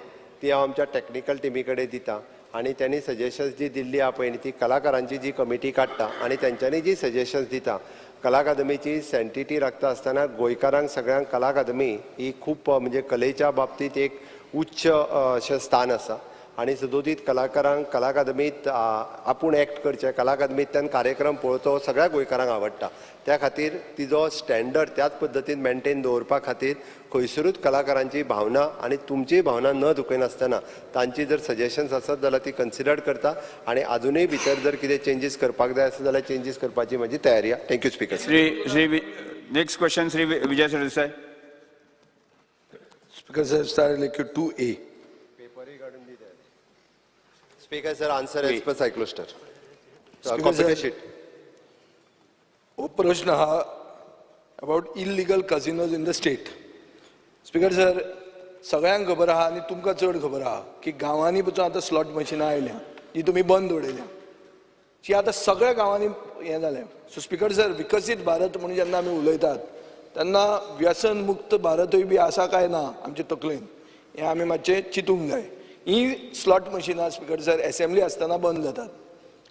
ती हांव आमच्या टॅक्निकल टिमी कडेन दिता आणि त्यांनी सजेशन्स जी दिल्ली आहा पळय ती कलाकारांची जी कमिटी काडटा आणि त्यांच्यानी जी सजेशन्स दिता कला अकादमीची सँटिटी राखता आसतना गोंयकारांक सगळ्यांक कला अकादमी ही खूप म्हणजे कलेच्या बाबतीत एक उच्च अशें स्थान आसा आणि सदोदीत कलाकारांक कला अकादमीत आपूण एक्ट करचें कला अकादमींतल्यान कार्यक्रम पळोवचो सगळ्या गोंयकारांक आवडटा त्या खातीर तिजो स्टँडर्ड त्याच पद्दतीन मेंटेन दवरपा खातीर खंयसरूच कलाकारांची भावना आणि तुमची भावना न दुखयनासतना तांची जर सजेशन्स आसत जाल्यार ती कन्सिडर करता आणि अजुनूय भितर जर कितें चेंजीस करपाक जाय आसत जाल्यार चेंजीस करपाची म्हजी तयारी आहा. Thank you speaker. Next question Shri Vijay Sardesai. Speaker sir star लेक्यू 2A. Speaker sir answer as per cyclostyle Speaker, computer sir. Sheet. हो प्रश्न हा about illegal casinos in the state. Speaker sir सगळ्यांक खबर आहा आनी तुमकां चड खबर आहा की गांवांनी पसून आतां स्लॉट मशिनां आयल्या जी तुमी बंद उडयल्या जी आतां सगळ्या गांवांनी हें जालें. सो स्पीकर सर विकसीत भारत म्हणून जेन्ना आमी उलयतात तेन्ना व्यसन मुक्त भारतूय बी आसा काय ना आमचे तकलेन हें आमी मातशें चिंतूंक जाय. ही स्लॉट मशिनां स्पीकर सर असेंब्ली आसतना बंद जातात.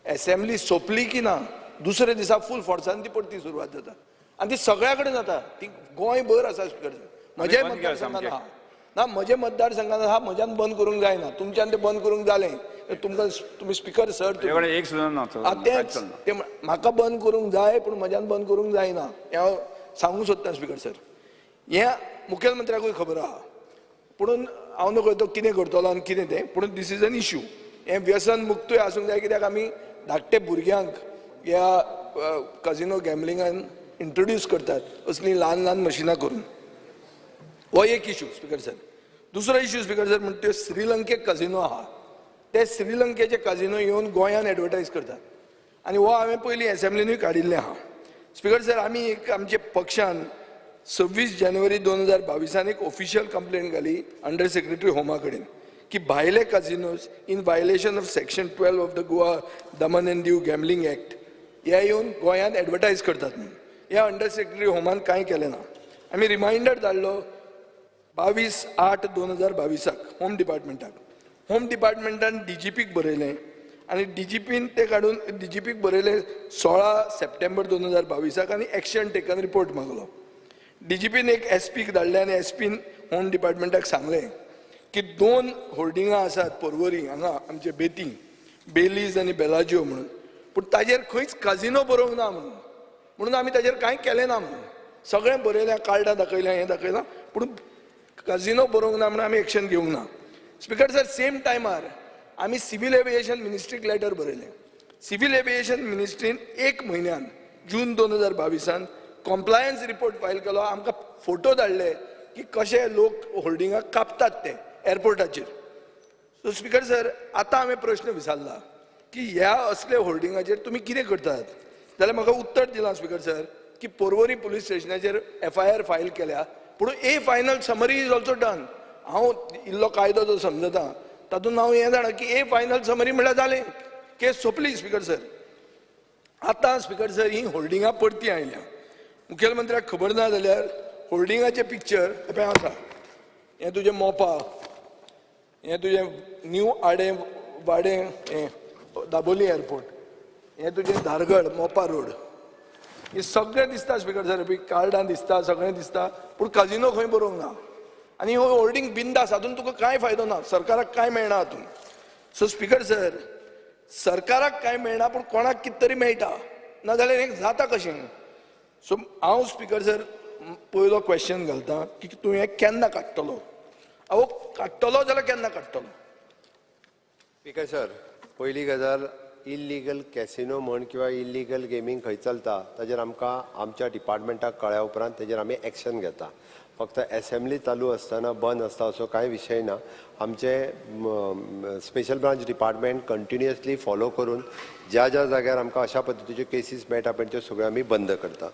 असेंब्ली सोंपली की ना दुसरे दिसा फूल फोर्सान ती परती सुरवात जाता आनी ती सगळ्या कडेन जाता. ती गोंयभर आसा स्पीकर सर. म्हज्याय मतदारसंघात आहा ना म्हजे मतदारसंघात आहा म्हज्यान बंद करूंक जायना तुमच्यान तें बंद करूंक जालें तुमकां तुमी स्पीकर सर एक सुद्दां ना तेंच ते म्हाका बंद करूंक जाय पूण म्हज्यान बंद करूंक जायना हें हांव सांगूंक सोदता स्पीकर सर. हें मुखेलमंत्र्याकूय खबर आहा पुणून हांव नकळतो कितें करतलो आनी कितें तें पूण दीस इज एन इश्यू. हें व्यसन मुक्तूय आसूंक जाय कित्याक आमी धाकटे भुरग्यांक ह्या कझिनो गॅमलिंगान इंट्रोड्यूस करतात असली ल्हान ल्हान मशिनां करून. हो एक इश्यू स्पीकर सर. दुसरो इश्यू स्पीकर सर म्हणटा त्यो श्रीलंकेक कझिनो आहा ते श्रीलंकेचे कझिनो येवन गोंयान एडवर्टायज करतात आनी हो हांवें पयलीं असेंब्लीनूय काडिल्लें आहा. स्पीकर सर आमी एक आमचे पक्षान 26 जानेवारी 2022 एक ऑफिशियल कंप्लेंट घाली अंडर सेक्रेटरी होमा कडेन की भायले casinos in violation of section 12 of the Goa Daman and Diu gambling act हे येवन गोंयान एडवर्टायज करतात म्हणून. हे अंडर सेक्रेटरी होमान कांय केलें ना. आमी रिमांयडर धाडलो 22/8/2022 होम डिपार्टमेंटाक. होम डिपार्टमेंटान DGPक बरयलें आनी DGPन तें काडून DGPक बरयलें 16 सप्टेंबर 2022 आनी एक्शन टेकन रिपोर्ट मागलो. DGPन एक SPक धाडलें आनी SPन होम डिपार्टमेंटाक सांगलें की 2 होर्डिंगां आसात पर्वरी हांगा आमचे बेती बेलीज आनी बेलाजिओ म्हणून पूण ताजेर खंयच काझिनो बरोवंक ना म्हणून आमी ताजेर कांय केलें ना म्हणून सगळें बरयलें कार्डां दाखयल्यां हें दाखयलां पूण काझिनो बरोवंक ना म्हणून आमी एक्शन घेवंक ना. स्पीकर सर सेम टायमार आमी सिव्हील एविएशन मिनिस्ट्रीक लेटर बरयलें. सिव्हील एविएशन मिनिस्ट्रीन 1 म्हयन्यान जून 2022 कॉम्प्लायन्स रिपोर्ट फायल केलो. आमकां फोटो धाडले की कशे लोक होल्डिंगां कापतात ते एअरपोर्टाचेर. सो स्पीकर सर आतां हांवें प्रश्न विचारला की ह्या असले होल्डिंगाचेर तुमी कितें करतात जाल्यार म्हाका उत्तर दिलां स्पीकर सर की पर्वरी पुलीस स्टेशनाचेर FIR फायल केल्या पूण A final summary is also done. हांव इल्लो कायदो जो समजता तातूंत हांव हें जाणा की ए फायनल समरी म्हणल्यार जालें केस सोंपली स्पीकर सर. आतां स्पीकर सर ही होल्डिंगां परती आयल्या. मुखेलमंत्र्याक खबर ना जाल्यार होल्डिंगाचे पिक्चर पळय आसा हें तुजें मोपा हें तुजें न्यू आडे वाडे हें दाबोली एअरपोर्ट हें तुजें धारगड मोपा रोड हे सगळें दिसता स्पीकर सर कार्डां दिसता सगळें दिसता पूण काझिनो खंय बरोवंक ना आनी हो होल्डिंग बिंदास हातूंत तुका कांय फायदो ना सरकाराक कांय मेळना हातूंत. सो स्पीकर सर सरकाराक कांय मेळना पूण कोणाक कितें तरी मेळटा नाजाल्यार हें जाता कशें. सो हांव स्पीकर सर पयलो क्वेश्चन घालता की तूं हें केन्ना काडटलो अहो काडटलो जाल्यार केन्ना काडटलो स्पीकर सर पयली गजाल इल्लीगल कॅसिनो म्हण किंवा इल्लीगल गेमींग खंय चलता ताजेर आमकां आमच्या डिपार्टमेंटाक कळ्या उपरांत ताजेर आमी एक्शन घेता फक्त असेंब्ली चालू आसतना बंद आसता असो कांय विशय ना आमचे special branch department continuously follow करून ज्या ज्या जाग्यार आमकां अशा पद्दतीच्यो केसीस मेळटा पळय त्यो सगळ्यो आमी बंद करता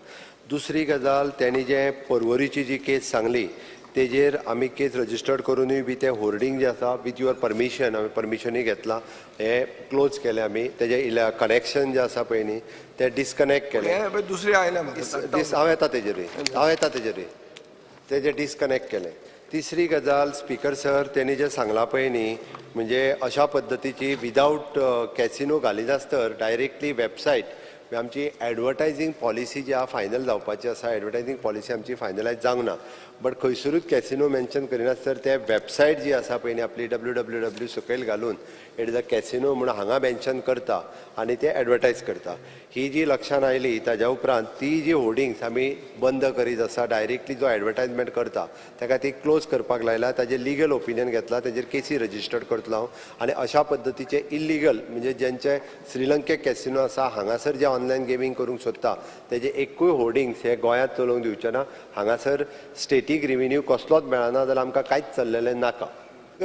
दुसरी गजाल तेणी जे पर्वरीची जी केस सांगली तेजेर आमी केस रजिस्टर्ड करूनय बी ते होर्डिंग जे आसा विथ युअर परमिशन आमी परमिशनूय घेतलां हे क्लोज केले आमी तेजे कनेक्शन जे आसा पळय न्ही ते डिस्कनेक्ट केले हें पळय दुसरें आयलें म्हाका हांव येता तेजेरूय तेजे डिस्कनेक्ट केले तिसरी गजाल स्पीकर सर त्यांनी जे सांगला पळय न्ही म्हणजे अशा पद्दतीची विदाउट कॅसिनो घालिनासतर डायरेक्टली वेबसायट आमची एडवर्टायझींग पॉलिसी जी आहा फायनल जावपाची आसा एडवर्टायझींग पॉलिसी आमची फायनलायज जावंक ना बट खंयसरूच कॅसिनो मेन्शन करिनासतर ते वेबसायट जी आसा पळय न्ही आपली www सकयल घालून इट इज अ कॅसिनो म्हणून हांगा मेन्शन करता आनी ते एडवर्टायज करता ही जी लक्षांत आयली ताज्या उपरांत ती जी होर्डिंग्स आमी बंद करीत आसा डायरेक्टली जो एडवर्टायजमेंट करता ताका ती क्लोज करपाक लायला ताजेर लिगल ओपिनियन घेतला ताजेर केसी रजिस्टर्ड करतलो हांव आनी अशा पद्दतीचे इल्लीगल म्हणजे जेंचे श्रीलंकेक कॅसिनो आसा हांगासर जे ऑनलायन गेमींग करूंक सोदता तेजे एकूय होर्डिंग्स हे गोंयांत चलोवंक दिवचे ना हांगासर स्टेटीक रिव्हेन्यू कसलोच मेळना जाल्यार आमकां कांयच चल्लेलें नाका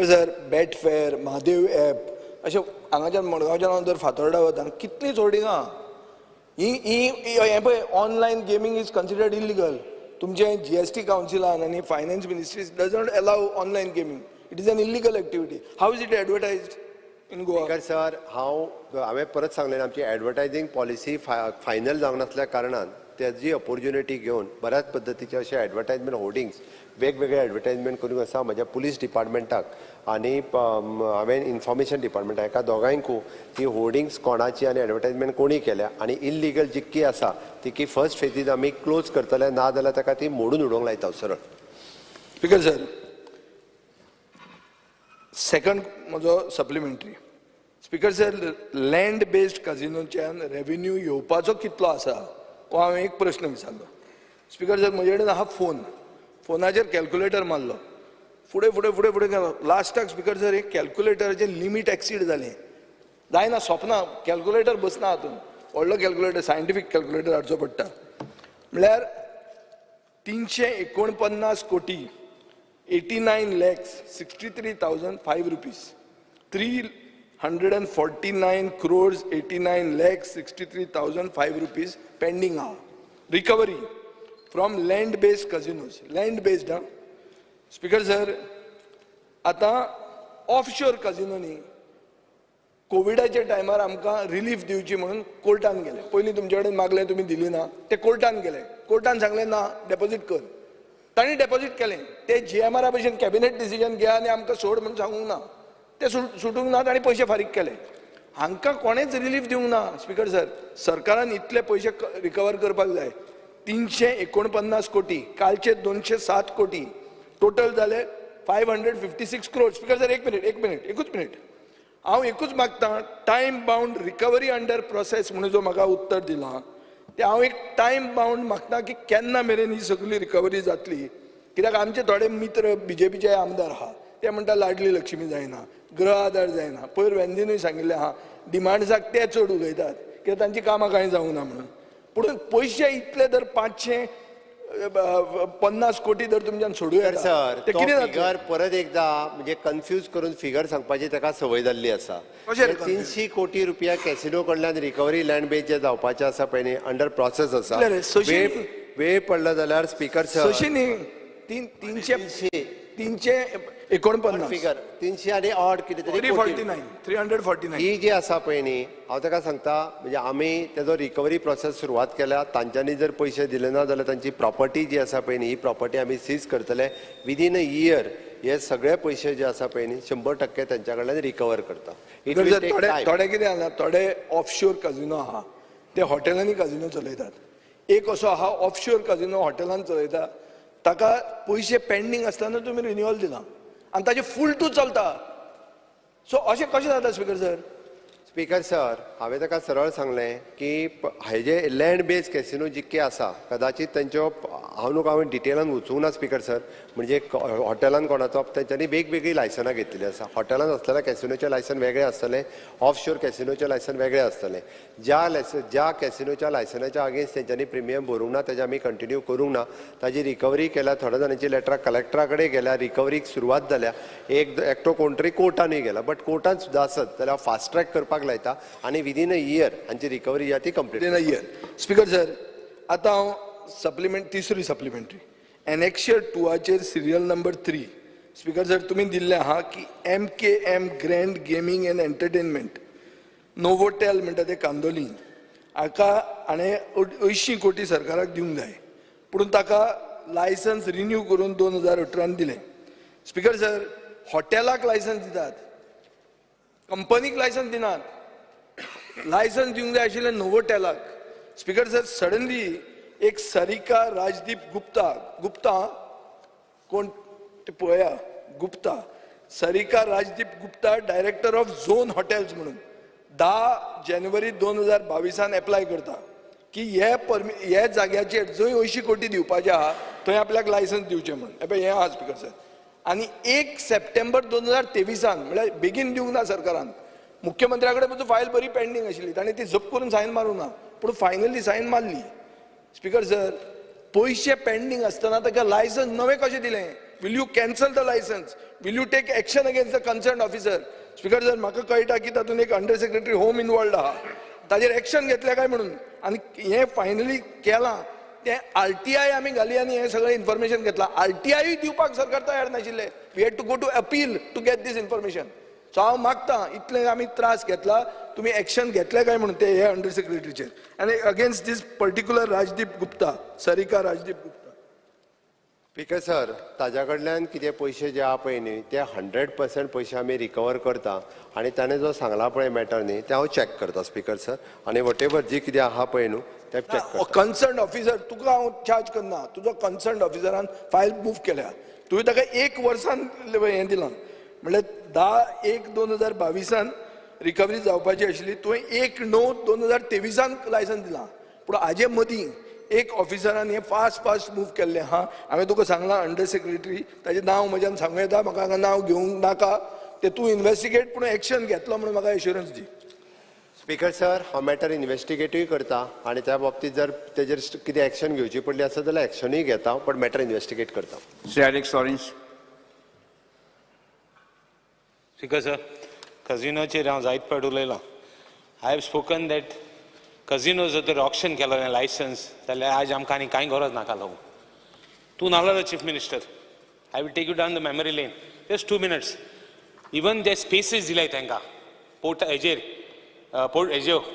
सर बेटफेर महादेव एप अशें हांगाच्यान मडगांवच्यान हांव जर फातोर्डा वता कितलींच होर्डिंगां हें पळय online gaming is considered illegal तुमचे GST कावन्सिलान आनी finance ministry doesn't allow online gaming it is an illegal activity how is it advertised in Goa sir हांवें परत सांगलें आमची एडवर्टायझींग पॉलिसी फायनल जावंक नासल्या कारणान त्याची ऑपॉर्च्युनिटी घेवन बऱ्याच पद्दतीचे अशे एडवर्टायजमेंट होर्डिंग्स वेगवेगळे एडवर्टायजमेंट करूंक आसा म्हज्या पुलीस डिपार्टमेंटाक आनी हांवें इन्फॉर्मेशन डिपार्टमेंटाक एका दोगांयकू ही होर्डिंग्स कोणाची आनी एडवर्टायजमेंट कोणी केल्या आनी इल्लीगल जितकी आसा तिकी फर्स्ट फेजीत आमी क्लोज करतले ना जाल्यार ताका ती मोडून उडोवंक लायता सरळ स्पीकर सर सेकंड म्हजो supplementary speaker sir land based काजिनोच्यान रेव्हेन्यू येवपाचो कितलो आसा हो हांवें एक प्रश्न विचारलो स्पीकर सर म्हजे कडेन आहा फोनाचेर कॅल्क्युलेटर मारलो फुडें फुडें फुडें फुडें गेलो लास्टाक स्पीकर सर एक कॅल्क्युलेटराचें लिमीट एक्सीड जालें जायना सोंपना कॅल्क्युलेटर बसना हातून व्हडलो कॅल्क्युलेटर सायंटिफीक कॅल्क्युलेटर हाडचो पडटा म्हळ्यार 349 कोटी 89,63,005 रुपीज 349 crores 89,63,005 रुपीज पेंडींग आहा recovery from land based casinos land based speaker sir आतां ऑफशोर कजिनोनी कोविडाच्या टायमार आमकां रिलीफ दिवची म्हणून कोर्टान गेले पयलीं तुमचे कडेन मागले तुमी दिली ना ते कोर्टान गेले कोर्टान सांगलें ना डेपॉझीट कर तांणी डेपॉझीट केलें ते GMR भशेन कॅबिनेट डिसिजन घे आनी आमकां सोड म्हणून सांगूंक ना ते सुटूंक ना तांणी पयशे फारीक केले हांकां कोणेच रिलीफ दिवंक ना स्पीकर सर सरकारान इतले पयशे रिकवर करपाक जाय 349 कोटी कालचे 207 कोटी टोटल जाले 556 crores स्पीकर सर एकूच मिनिट हांव एकूच मागता time bound recovery under process म्हणून जो म्हाका उत्तर दिलां ते हांव एक टायम बाउंड मागता की केन्ना मेरेन ही सगळी रिकवरी जातली कित्याक आमचे थोडे मित्र BJPचे आमदार आहा ते म्हणटा लाडली लक्ष्मी जायना गृह आधार जायना पयर वेंदीनूय सांगिल्लें आहा डिमांड्साक ते चड उलयतात कित्याक तांची कामां कांय जावंक ना म्हणून पूण पयशे इतले जर 550 कोटी जर तुमच्यान सोडूं येता सर ते कितें जातलें फिगर परत एकदा म्हणजे कन्फ्यूज करून फिगर सांगपाची ताका संवय जाल्ली आसा कशें रे 300 कोटी रुपया कॅसिनो कडल्यान रिकवरी लँड बेस जे जावपाचे आसा पळय न्ही अंडर प्रोसेस आसा कितले रे? सशीं वेळ पडलो जाल्यार स्पीकर सर सशी न्ही 349 फिगर 300 आनी ऑड कितें तरी कोटी. 349 ही जी आसा पळय न्ही हांव ताका सांगता म्हणजे आमी तेजो रिकवरी प्रोसेस सुरवात केल्या तांच्यांनी जर पयशे दिले ना जाल्यार तांची प्रॉपर्टी जी आसा पळय न्ही ही प्रॉपर्टी आमी सीज करतले विदीन अ इयर हे सगळे पयशे जे आसा पळय न्ही 100% तांच्या कडल्यान रिकवर करता थोडे कितें आहा थोडे ऑफशोर काजिनो आहा ते हॉटेलांनी काजिनो चलयतात एक असो आहा ऑफशोर काजिनो हॉटेलांत चलयता ताका पयशे पेंडींग आसतना तुमी रिन्युअल दिना आनी ताजे फूल टू चलता सो अशें कशें जाता स्पीकर सर स्पीकर सर, हांवें ताका सरळ सांगलें की हे जे लँड बेस्ड कॅसिनो जितके आसा कदाचित तांच्यो हांवें डिटेलान वचूंक ना स्पीकर सर, म्हणजे हॉटेलान कोणाचो तेंच्यांनी वेगवेगळी लायसनां घेतलेली आसा. हॉटेलान आसलेल्या कॅसिनोचें लायसन वेगळें आसतलें, ऑफ शोर कॅसिनोचें लायसन वेगळें आसतलें. ज्या कॅसिनोच्या लायसनाच्या अगेन्स्ट तेंच्यांनी प्रिमियम भरूंक ना तेजे आमी कंटिन्यू करूंक ना. ताजी रिकवरी केल्या, थोड्या जाणांची लेटरां कलेक्टरा कडेन गेल्या, रिकवरीक सुरवात जाल्या. एकटो कोण तरी कोर्टानूय गेला, बट कोर्टान सुद्दां आसत जाल्यार फास्ट ट्रॅक करपाक लायता आनी विदीन अ इयर हांची रिकवरी जी ती complete. In a year. Speaker sir, आतां हांव तिसरी supplementary annexure 2 serial number 3. Speaker sir, तुमी दिल्लें आहा की MKM grand gaming end entertainment Novotel म्हणटा ते कांदोली हाका हाणें 80 कोटी सरकाराक दिवंक जाय, पूण ताका लायसन्स रिन्यू करून 2018 दिलें. स्पीकर सर, हॉटेलाक लायसन्स दितात, कंपनीक लायसन्स दिनात. लायसन्स दिवंक जाय आशिल्लें नोवोटेलाक. स्पीकर सर, सडनली एक सरिका राजदीप गुप्ता कोण ते पळया Sarika Rajdeep Gupta director of zone hotels म्हणून 10 जानेवारी 2022 एप्लाय करता की हे जाग्याचेर जंय 80 कोटी दिवपाचे आहा थंय आपल्याक लायसन्स दिवचें म्हणून. हें आहा स्पीकर सर. आनी 1 सप्टेंबर 2023 म्हळ्यार बेगीन दिवंक ना सरकारान. मुख्यमंत्र्या कडेन म्हजो फायल बरी पेंडींग आशिल्ली, ताणें ती जप्त करून सायन मारूं ना, पूण फायनली सायन मारली. स्पीकर सर, पयशे पेंडींग आसतना ताका लायसन्स नवें कशें दिलें? Will you cancel the licence? Will you take action against the concern officer? Speaker sir, म्हाका कळटा की तातूंत एक अंडर सेक्रेटरी होम इनवॉल्ड आहा, ताजेर एक्शन घेतलें काय म्हणून. आनी हें फायनली केलां तें RTI आमी घाली आनी हें सगळें इन्फॉर्मेशन घेतलां. RTI दिवपाक सरकार तयार नाशिल्ले. We had to go to appeal to get this information. So हांव मागतां, इतले आमी त्रास घेतला, तुमी एक्शन घेतले काय म्हणून ते हे अंडर सेक्रेटरीचेर आनी against this particular Sarika Rajdeep Gupta. Speaker sir, ताज्या कडल्यान कितें पयशे जे आहा पळय न्ही ते 100% पयशे आमी रिकवर करता आनी ताणें जो सांगला पळय मॅटर न्ही ते हांव चॅक करता स्पीकर सर. आनी वॉटेवर जी कितें आहा पळय न्हू ते चॅक करता. कन्सर्न ऑफिसर तुका हांव चार्ज करना, तुजो कन्सर्न ऑफिसरान फायल मूव केल्या, तुवें ताका 1 वर्सान हें दिलां. म्हणल्यार 10/1/2022 रिकवरी जावपाची आशिल्ली, तुवें 1/9/2023 लायसन्स दिलां. पूण हाजे मदीं एक ऑफिसरान हें फास्ट मूव केल्लें आहा. हांवें तुका सांगलां अंडर सेक्रेटरी, ताजें नांव म्हज्यान सांगूं येता, म्हाका हांगा नांव घेवंक नाका, तें तूं इन्व्हेस्टिगेट पूण एक्शन घेतलो म्हणून म्हाका एश्युरन्स दी. स्पीकर सर, हांव मॅटर इन्व्हेस्टिगेटूय करता आनी त्या बाबतींत जर तेजेर कितें एक्शन घेवची पडली आसत जाल्यार एक्शनूय घेता, पण मॅटर इन्व्हेस्टिगेट करता. श्री एलेक्स लॉरेन्स. स्पीकर सर, कझिनोचेर हांव जायत फावट उलयलां. I have spoken that casino जर तर ऑक्शन केलें लायसन्स जाल्यार आज आमकां आनी कांय गरज नाका लागूं. तूं नासलो chief minister, I will take you down the memory lane, just 2 minutes. Even जे स्पेसीस दिल्याय तांकां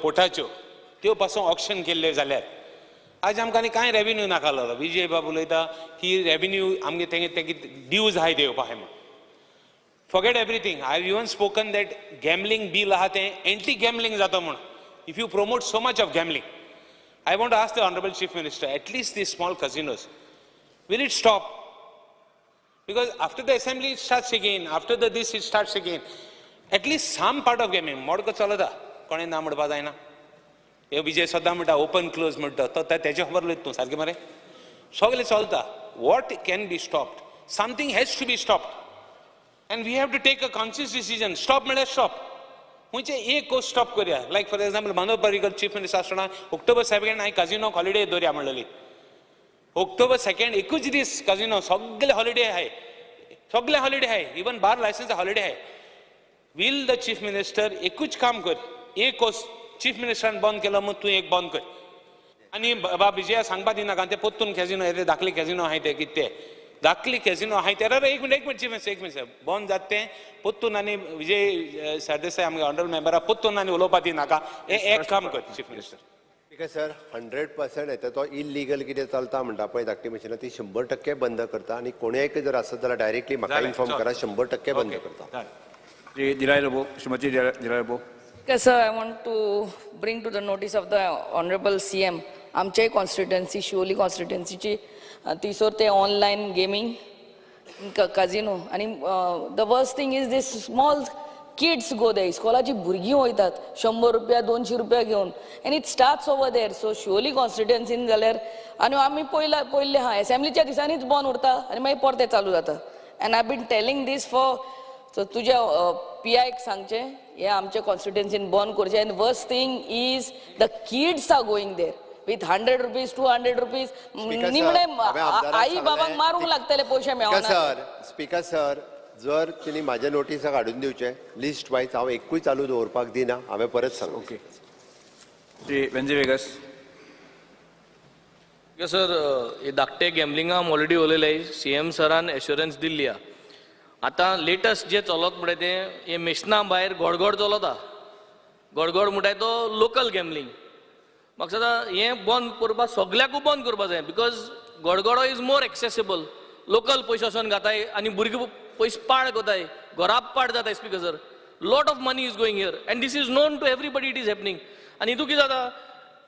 पोर्टाच्यो त्यो पासून ऑक्शन केल्ले जाल्यार आज आमकां आनी कांय रेव्हेन्यू नाका लागलो. विजय बाब उलयता की रेव्हेन्यू आमगे तेंगे ड्यूज हाय दिवपा हाय म्हणून. Forget everything. I have even spoken that gambling bill आहा तें anti gambling जाता म्हणून. If you promote so much of gambling, I want to ask the Honorable Chief Minister, at least these small casinos, will it stop? Because after the assembly it starts again, after this it starts again. At least some part of gaming, मोडको चलता, कोणें ना म्हणपा जायना. हे विजय सद्दां म्हणटा open close म्हणटा, तो तेजे खबर लयता तूं सारकें मरे? सगळें चलता. What can be stopped? Something has to be stopped. And we have to take a conscious decision. Stop म्हळ्यार stop. म्हणजे एक गोष्ट स्टॉप करूया. Like for example Manohar Parrikar chief minister आसतना October 2 हांवें कझिनोक हॉलिडे दवरया म्हणलेली. October 2 एकूच दीस कझिनो सगळे हॉलिडे आहाय, इवन बार लायसन्स हॉलिडे आहाय. वील द चीफ मिनिस्टर एकूच काम कर, एक गोष्ट चीफ मिनिस्टरान बंद केलो म्हणून तूं एक बंद कर. आनी बाबा विजया सांगपा दिनाका ते पोत्तून कॅझिनो येते धाकले कॅझिनो आहाय ते कितें धाकली कॅझिनो आहाय ते. एक मिनिट चीफ मिनिस्टर, एक मिनिट बंद जाता तें पोत्तून आनी विजय सरदेसाय आमगे ऑनरेबल मेंबरा पोत्तून आनी उलोवपा दिनाका. हें एक काम कर चीफ मिनिस्टर. ठीक आहे सर, 100% येता तो इलिगल कितें चलता म्हणटा पळय धाकटी मशिनां ती 100% बंद करता आनी कोणेंय जर आसत जाल्यार डायरेक्टली म्हाका इन्फॉर्म करा, 100% बंद करता. श्री दिलाय लोबो, श्रीमती दिलाय Lobo. Yes, sir, I want to bring to the notice of the Honorable CM, आमच्याय कॉन्स्टिट्युएन्सी, शिवोली कॉन्स्टिट्युएन्सीची तिसोर ते ऑनलायन गेमिंग कझिनो. आणि the worst thing is this small kids go there, इस्कोलाची भुरगीं वयतात 100 रुपया 200 रुपया घेवन, and it starts over there. So surely constituency जाल्यार आनी आमी पयले हा असेंब्लीच्या दिसांनीच बंद उरता आनी मागीर परते चालू जाता. And I've been telling this for, so तुझ्या PIक सांगचें हे आमच्या कॉन्स्टिट्युएन्सीन बंद करचें. And worst thing is the kids are going there with 100 rupees, 200 rupees. निमणे आई बाबांक मारूंक लागतले पयशे मेळना. स्पीकर सर, जर तिने माझ्या नोटिसा काढून दिवचे लिस्ट वायज हांव एकूय चालू दवरपाक दिना. हांवें परत सांग. ओके. श्री वेंजी वेगस. सर हे धाकटे गॅमलिंगा ऑलरेडी उलयले. CM सरान एश्युरन्स दिल्ली आहा. आतां लेटस्ट जे चलत म्हणटा तें हे मेशना भायर गडगड चलता. गडगड म्हणटाय तो लोकल गॅमलिंग. म्हाका दिसता हें बंद करपाक सगळ्याकूच बंद करपाक जाय. बिकॉज गडगडो इज मोर एक्सेसिबल. लोकल पयशे वचोन घाताय आनी भुरगीं पयशे पाड कोताय, घरा पाड जाताय. Speaker sir, lot of money is going here and this is known to everybody. It is happening. आनी हितून कितें जाता,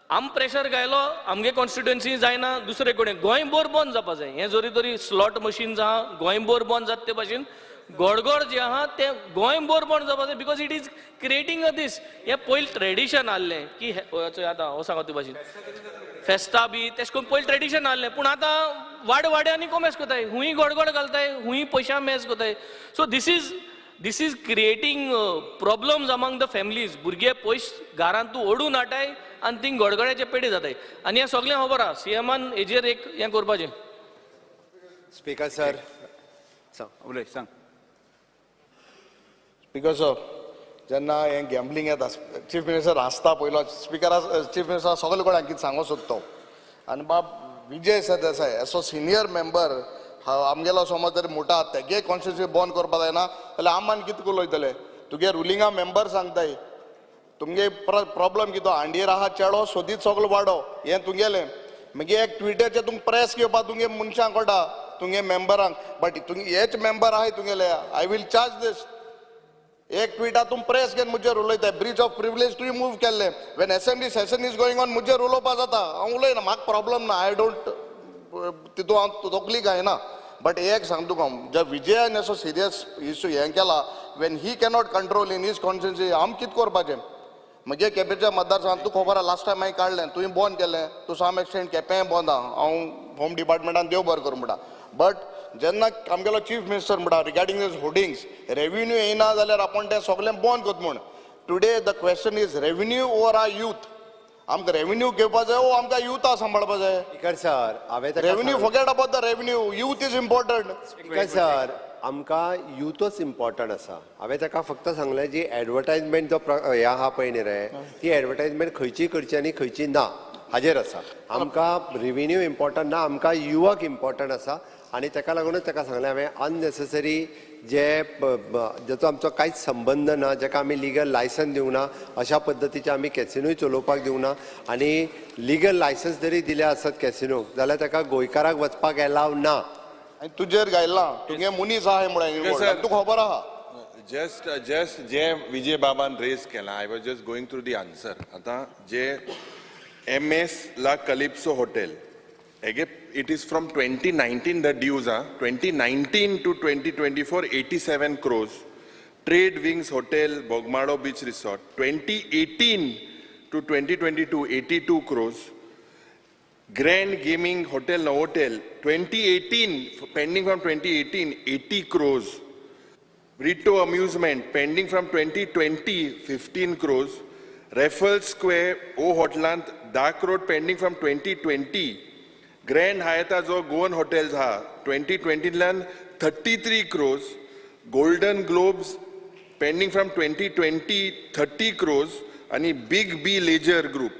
आम प्रेशर घायलो आमगे कॉन्स्टिट्युएन्सी जायना दुसरे कडेन गोंयभर बंद जावपा जाय. हें जरी तरी स्लॉट मशीन्स आहा गोंयभर बंद जाता ते भाशेन गडगड जे आहा ते गोंयभर बंद जावपा जाय. Because it is creating a this. हें पयलीं ट्रेडिशन आहलें की आतां हो सांगता ते भाशेन फेस्ता बी तेश करून पयलीं ट्रेडिशन आहलें. पूण आतां वाड्यांनी कॉमेस कोताय, हुंय गडगड घालताय, हुंय पयशा मेस कोताय. So this is creating problems among the families. भुरगे पयशे घरांत तूं ओडून हाडटाय आनी थिंग गडगड्याचे पेडे जाताय. आनी हें सगळें खबर आहा. CMन हेजेर एक हें करपाचें. स्पीकर सर, उलय सांग. स्पीकर सर, जेन्ना हें गॅम्बलिंग येता, चीफ मिनिस्टर हांसता पयलो. स्पीकरा चीफ मिनिस्टर सगळे कोणाक कितें सांगूंक सोदता. आनी बाब विजय सरदेसाय एसो सिनियर मेंबर आमगेलो समज जर मोठा तेगे कॉन्स्टिट्युएन्सी बंद करपा जायना जाल्यार आमान कितें उलयतले. तुगे रुलिंगा मेंबर सांगताय तुमगे प्रॉब्लम कितें हांडीर आहा चेडो सोदीत सगळो वाडो हें तुगेलें. मागीर एक ट्विटरचेर तुमकां प्रेस घेवपाक तुमगे मनशांक कळटा तुमगे मेंबरांक. बट तुमगे हेच मेंबर आहाय तुगेले. I will charge this. एक ट्विटा तुम प्रेस घेवन मुजेर उलयताय. Breach of privilege to move केल्लें. When assembly session is going on मुजेर उलोवपा जाता. हांव उलयना, म्हाका प्रॉब्लम ना. आय डोंट तितू हांव तकली घायना. बट एक सांग तुका, जे विजयान असो सिरियस इश्यू हें केला, when he cannot control in his constituency, आम कितें करपाचें. म्हगे केपेंच्या मतदारसंघात तुका खबर आहा लास्ट टायम हांवें काडलें, तुवें बंद केलें. टू सम एक्सटेंट केपें बंद आहा. हांव होम डिपार्टमेंटान देव बरें करूं म्हणटा. बट जेन्ना आमगेलो चीफ मिनिस्टर म्हणटा रिगार्डींग दीस होर्डिंग्स रेव्हेन्यू येयना जाल्यार आपण तें सगळें बंद करता म्हूण. Today the question is revenue over or youth. आमकां रेव्हेन्यू घेवपा जाय ओ आमकां युथा सांबाळपा जाय. स्पीकर सर, हांवें revenue forget about the revenue. Youth is important. Speaker sir, आमकां युथच इम्पॉर्टंट आसा. हांवें ताका फक्त सांगलें जी एडवर्टायजमेंट जो हें आहा पळय न्ही रे, ती एडवर्टायजमेंट खंयची करची आनी खंयची ना हाजेर आसा. आमकां रेव्हेन्यू इम्पॉर्टंट ना, आमकां युवक इम्पॉर्टंट आसा. आनी ताका लागूनच ताका सांगलें हांवें अननेसेसरी जे जाचो आमचो कांयच संबंद ना, जाका आमी लिगल लायसन दिवं ना, अशा पद्दतीचे आमी कॅसिनोय चलोवपाक दिवना. आनी लिगल लायसन्स जरी दिले आसत कॅसिनोक जाल्यार ताका गोंयकाराक वचपाक एलाव ना. आनी तुजेर घायला तुगे मनीस आहाय म्हणून तुका खबर आहा. जस्ट जे विजय बाबान रेज केला, I was just going through the answer. आतां जे MS ला कलिप्सो hotel हेगे it is from 2019 the dues are 2019 to 2024 87 crores. Trade Wings Hotel Bogmado Beach Resort 2018 to 2022 82 crores. Grand Gaming Hotel Novotel 2018 pending from 2018 80 crores. Rito Amusement pending from 2020 15 crores. Raffles Square O Hotland Dark Road pending from 2020. Grand Hyatt जो Goan hotels हा 2020 33 crores. Golden Globes pending from 2020 30 crores आणि Big B Leisure Group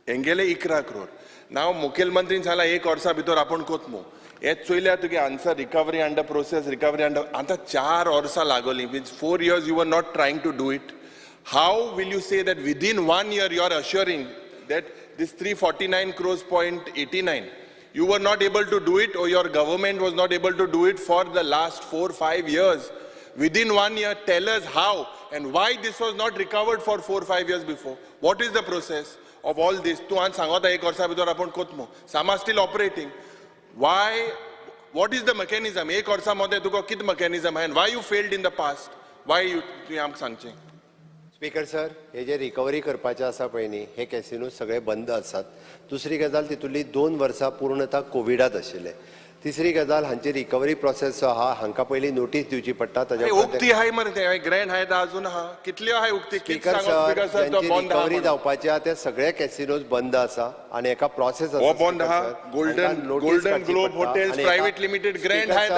हेंगेले 11 crore. नाव मुखेलमंत्रीन सांगला 1 वर्सा भितर आपण कोतमो हेच चोयल्या तुगे answer recovery under process recovery under. आतां 4 वर्सां लागोली. Means 4 years you were not trying to do it. How will you say that within 1 year you are assuring that this 349 crores point 89 you were not able to do it, or your government was not able to do it for the last 4-5 years? Within 1 year, tell us how and why this was not recovered for 4-5 years before. What is the process of all this? Tu an sangota 1 varsa bhitor apun kotmo Sama still operating. Why? What is the mechanism? 1 varsa mode tuko kit mechanism and why you failed in the past? Y तुवें आमकां सांगचें. Speaker sir, हे जे recovery करपाचे आसा पळय न्ही, हे कॅसिनो सगळे बंद आसात. दुसरी गजाल, तितूंतली 2 वर्सां पूर्णता कोविडांत आशिल्ले. तिसरी गजाल, हांची रिकवरी प्रोसेस जो आहा हांकां पयलीं नोटीस दिवची पडटा. ताच्या उक्ती आहाय मरे ते ग्रँड आहाय अजून आहा कितल्यो आहाय उक्ती स्पीकर सर, ज्यांची रिकवरी जावपाची आहा ते सगळे कॅसिनोज बंद आसा आणि एका प्रोसेस हो बंद आहा. Golden globe hotels private limited grand आहाय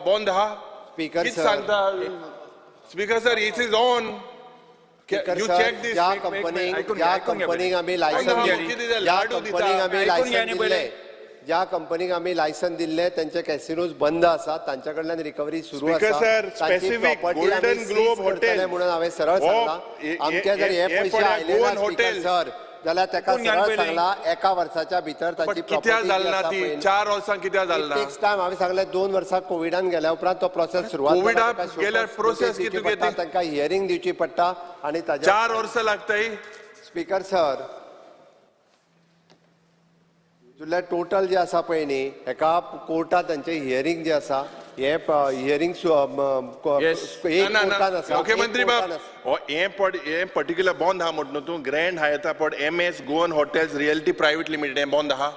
बंद आहा. स्पीकर कित सर, सांगता speaker sir, it is on. Speaker You sir, check this. ज्या कंपनीक आमी लायसन दिल्ले त्यांचे कॅसिनोज बंद आसात. तांच्या कडल्यान रिकवरी सुरू Speaker आसा. sir, तांची specific property आमी Golden Globe seize करतले Hotel. म्हणून हांवें सरळ हो, सांगला. आमचे जर हे पयशे आयले ना गोवन स्पीकर हॉटेल. सर, जाल्यार ताका सरळ सांगला एका वर्साच्या भितर ताची कित्या जालना ती 4 वर्सां कित्या जालना टेक्स टायम. हांवें सांगलें 2 वर्सां कोविडान गेल्या उपरांत तो प्रोसेस सुरवात जाला. कोविडाक ताका show गेल्यार cause process notice दिवची कितू पडटा, घेतली? तांकां हियरिंग दिवची पडटा आणि ताच्या 4 वर्सां लागताय. स्पीकर सर, जुल्ले टोटल जे आसा पळय न्ही, एका कोर्टात तांचे हियरिंग जे आसा, हे हियरिंग कोर्टान आसा. मुख्यमंत्री बाब हे पर्टिक्युलर बंद आहा म्हणून तूं ग्रँड हायता पण MS Goan hotels reality private limited हे बंद आहा.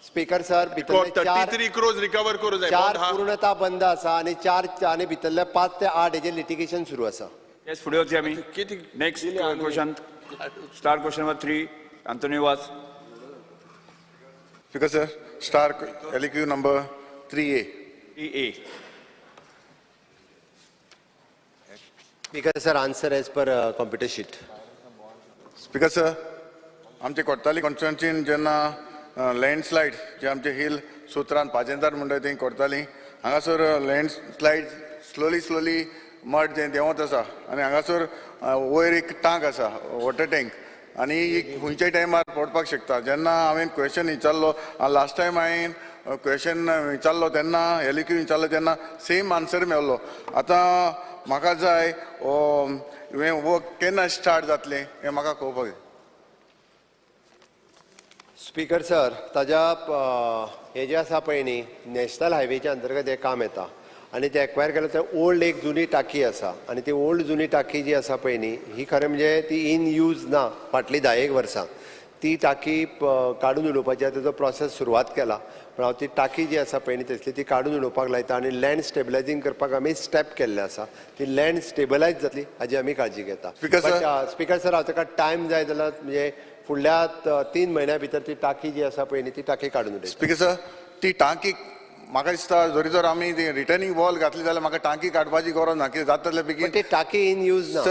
स्पीकर सर, भितरले 33 crores रिकवर करूं जाय. बंद 4 आहा. पूर्णता बंद आसा आणि 4 आणि भितरले 5 ते 8 हेजे लिटिगेशन सुरू आसा. येस, फुडें वचया आमी. कितें next question, star question number 3, Antony वाज. Speaker sir, star LQ number 3A. 3A. Speaker sir, answer as per computer sheet. Speaker sir, आमचे कोर्ताली कॉन्स्टिट्युएन्सीन जेन्ना लँडस्लायड जे आमचे हिल सूत्रान पाजेंदार म्हणटा थंय कोर्ताली, हांगासर लँडस्लायड स्लोली मड जे देंवत आसा आनी हांगासर वयर एक टांक आसा, वॉटर टँक, आनी खंयच्याय टायमार पडपाक शकता. जेन्ना हांवें क्वेश्चन विचारलो, लास्ट टायम हांवें क्वेश्चन विचारलो तेन्ना LQ विचारलो तेन्ना सेम आन्सर मेळ्ळो. आतां म्हाका जाय हे वर्क केन्ना स्टार्ट जातलें हें म्हाका कळपाक जाय. स्पीकर सर, ताज्या हे जे आसा पळय न्ही, नॅशनल हायवेच्या अंतर्गत हें काम येता आणि ते एक्वायर केलें ते ओल्ड एक जुनी टाकी आसा आणि ती ओल्ड जुनी टाकी जी आसा पळय न्ही, ही खरें म्हणजे ती इन यूज ना फाटलीं 10 वर्सां. ती टाकी काडून उडोवपाची तेजो प्रोसेस सुरवात केला. पण हांव ती टाकी जी आसा पळय न्ही तसली ती काडून उडोवपाक लायता आणि लँड स्टेबलायझींग करपाक आमी स्टेप केल्ले आसा. ती लँड स्टेबलायज जातली हाजी आमी काळजी घेता. स्पीकर सर, हांव ताका टायम जाय जाल्यार म्हणजे फुडल्या 3 म्हयन्या भितर ती टाकी जी आसा पळय न्ही ती टाकी काडून उडयता. स्पीकर सर, ती टांकी म्हाका दिसता जरी जर आमी ती रिटर्निंग वॉल घातली जाल्यार म्हाका टांकी काडपाची गरज ना. कितें जाता जाल्यार बेगीन ती टाकी इन यूज ना.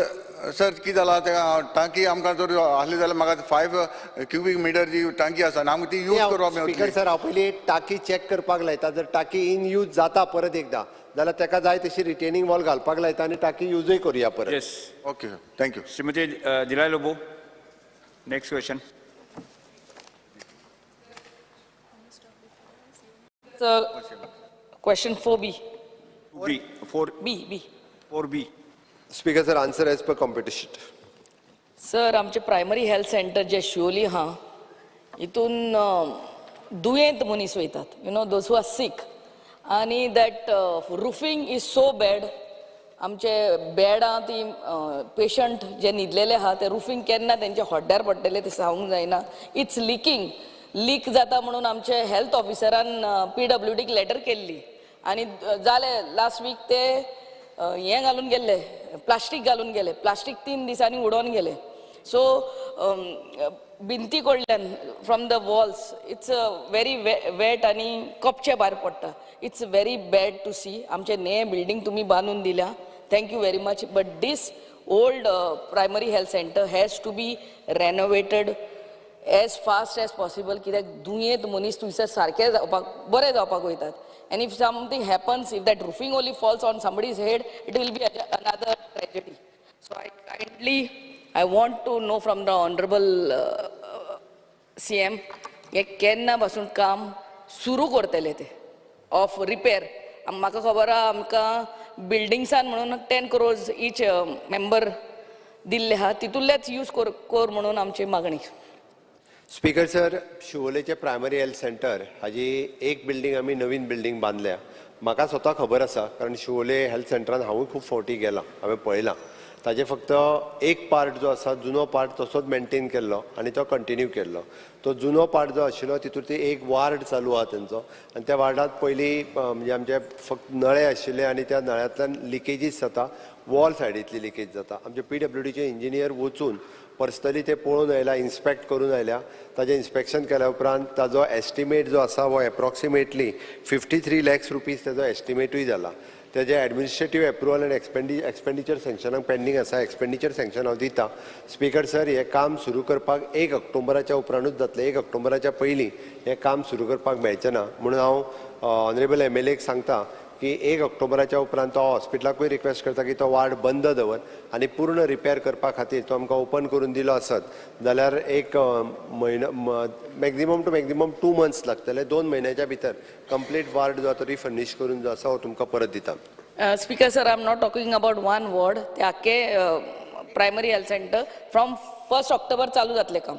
सर कितें जाला त्या टांकी आमकां जर आसली जाल्यार म्हाका 5 क्युबिक मिटर जी टांकी आसा आनी आमकां ती यूज करपाक स्पीकर मेळटली. सर, हांव पयलीं टाकी चॅक करपाक लायता. जर टाकी इन यूज जाता परत एकदा जाल्यार ताका जाय तशी रिटेनिंग वॉल घालपाक लायता आणि टाकी यूजय करूया परत. Yes, okay sir, thank you. Shrimati Delilah Lobo. Next question. Question 4B. 4B. B. 4B. Speaker sir, answer as per computer sheet. Sir, आमचे प्रायमरी हेल्थ सेंटर जे शिवोली हा, हितून दुयेंत मनीस वयतात, दोज हू आर सीक, आनी that roofing is so bad. आमचे बेडां ती पेशंट जे न्हिदलेले आहा ते रुफींग केन्ना तेंचे हॉड्ड्यार पडटले ते सांगूंक जायना. इट्स लीक जाता म्हणून आमचे हेल्थ ऑफिसरान PWDक लेटर केल्ली आनी जाले लास्ट वीक ते हें घालून गेल्ले, प्लास्टीक घालून गेले. प्लास्टीक 3 दिसांनी उडोवन गेले. सो भिंती कडल्यान from the walls it's very wet आनी कपचे भायर पडटा. It's very bad to see. आमचे नये बिल्डींग तुमी बांदून दिल्या, thank you very much. But this old primary health centre has to be renovated as fast as possible. कित्याक दुयेंत मनीस थंयसर सारके जावपाक बरे जावपाक वयतात. And if something happens, if that roofing only falls on somebody's head, it will be another tragedy. So I want to know from the Honorable CM, हे केन्ना पासून काम सुरू करतले ते ऑफ रिपेर. म्हाका खबर आहा आमकां बिल्डिंग्सान म्हणून 10 crores each मेंबर दिल्ले आहा, तितूंतलेच यूज कर म्हणून आमची मागणी. स्पीकर सर, शिवोलेचे प्रायमरी हेल्थ सेंटर हाजी एक बिल्डींग आमी नवीन बिल्डींग बांदल्या. म्हाका स्वता खबर आसा कारण शिवोले हेल्थ सेंटरान हांवूय खूब फावटी गेलां हांवें पळयलां ताजे फक्त एक पार्ट जो आसा जुनो पार्ट तसोच मेंटेन केल्लो आनी तो कंटिन्यू केल्लो तो जुनो पार्ट जो आशिल्लो तितून ते एक वार्ड चालू आहा तेंचो आनी त्या वार्डांत पयलीं म्हणजे आमचे फक्त नळे आशिल्ले आनी त्या नळ्यांतल्यान लिकेजीस जाता वॉल सायडींतली लिकेज जाता आमचे PWDचे इंजिनियर वचून पर्सनली ते पळोवन आयल्या इन्स्पेक्ट करून आयल्या ताजें इन्स्पेक्शन केल्या उपरांत ताजो एस्टिमेट जो आसा हो एप्रॉक्सिमेटली 53 lakhs रुपीज ताजो एस्टिमेटूय जाला तेजे एडमिनिस्ट्रेटीव एप्रुवल आनी एक्सपेंडिचर सँक्शनाक पेंडींग आसा एक्सपेंडिचर सँक्शन हांव दिता स्पीकर सर हें काम सुरू करपाक 1 ऑक्टोबराच्या उपरांतूच जातलें 1 ऑक्टोबराच्या पयलीं हें काम सुरू करपाक मेळचें ना म्हणून हांव ऑनरेबल MLAक सांगता की 1 ऑक्टोबराच्या उपरांत तो हॉस्पिटलाकूय रिक्वेस्ट करता की तो वार्ड बंद दवर आनी पूर्ण रिपेर करपा खातीर तो आमकां ओपन करून दिलो आसत जाल्यार एक म्हयनो मॅक्झिमम टू मॅक्झिमम 2 months लागतले 2 म्हयन्याच्या भितर कंप्लीट वार्ड जो तो रिफर्निश करून जो आसा हो तुमकां परत दिता speaker sir, I am not talking about one ward, ते आख्खे primary health centre from 1 October चालू जातले काम.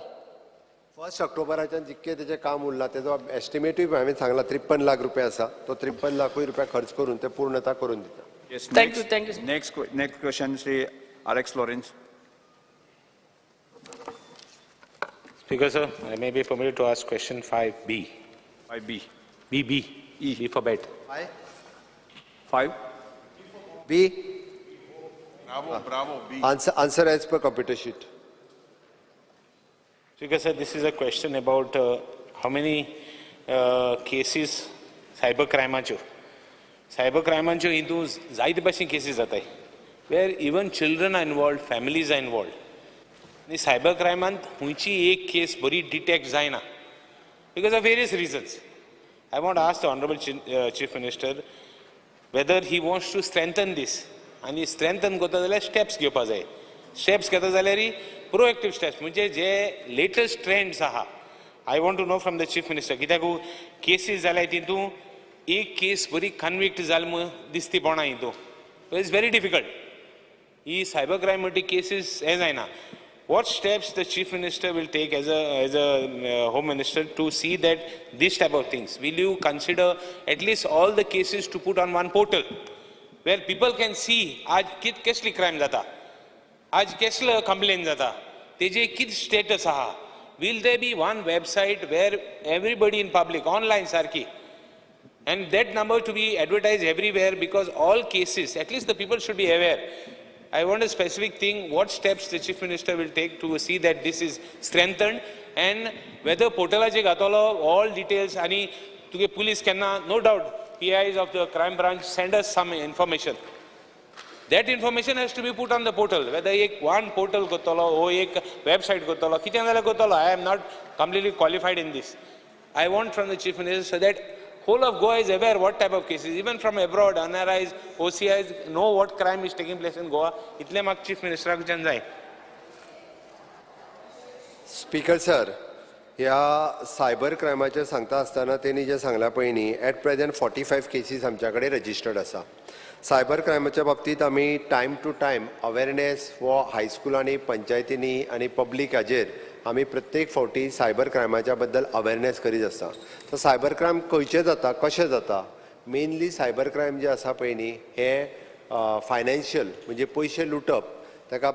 1 ऑक्टोबराच्यान जितकें तेजें काम उरलां तेजो एस्टिमेटूय हांवें सांगला 53 लाख रुपया आसा तो 53 लाखूय रुपया खर्च करून ते पूर्णता करून दिता. Yes, Thank you, next- thank you, sir. Next question, Sri Alex Lawrence. Speaker, sir, I may be permitted to ask question 5B. 5B. B. B for bet. 5. B. Bravo, B. Answer as per computer sheet. Speaker, sir, this is a question about how many cases cybercrime are. Cybercrime are into zaid bashing cases atai, where even children are involved, families are involved. The cybercrime ant hunchi ek case bari detect zaina because of various reasons. I want to ask the Honorable Chief Minister whether he wants to strengthen this. And he strengthen gota जाल्यार steps घेवपा जाय. Steps घेता जाल्यार proactive steps म्हणजे जे latest trends आहा. I want to know from the Chief Minister कित्याक cases जाल्यार तितून एक केस बरी कन्विक्ट जाल दिसती पडना हितून. It's very difficult. He cyber crime multi cases हे जायना. What steps the Chief Minister will take as a Home Minister to see that this type of things? Will you consider at least all the cases to put on one portal where people can see आज कित कसली crime जाता, आज कसलं complaint जाता, तेजे कित status आहा? Will there be one website where everybody in public online सारखी and that number to be advertised everywhere because all cases, at least the people should be aware. I want a specific thing, what steps the Chief Minister will take to see that this is strengthened and whether portalache gatolo all details ani tuge police can no doubt PIs of the crime branch send us some information. That information has to be put on the portal. Whether one portal gotolo or ek website gotolo, kitchenala gotolo, I am not completely qualified in this. I want from the Chief Minister so that whole of Goa is aware what type of cases, even from abroad, NRIs, OCIs know what crime is taking place in Goa. Itle mak Chief Minister ku janjai. Speaker sir, ह्या cyber क्रायमाचेर सांगता आसतना तेणी जे सांगला पळय न्ही eight present 45 cases आमच्या कडेन रजिस्टर्ड आसा. सायबर क्रायमाच्या बाबतींत आमी टायम टू टायम अवेरनेस वो हायस्कुलांनी पंचायतींनी आनी पब्लीक हाजेर आमी प्रत्येक फावटी सायबर क्रायमाच्या बद्दल अवेरनेस करीत आसता. तर सायबर क्रायम खंयचे जाता, कशें जाता, मेनली सायबर क्रायम जे आसा पळय न्ही हे फायनान्शियल म्हणजे पयशे लुटप, ताका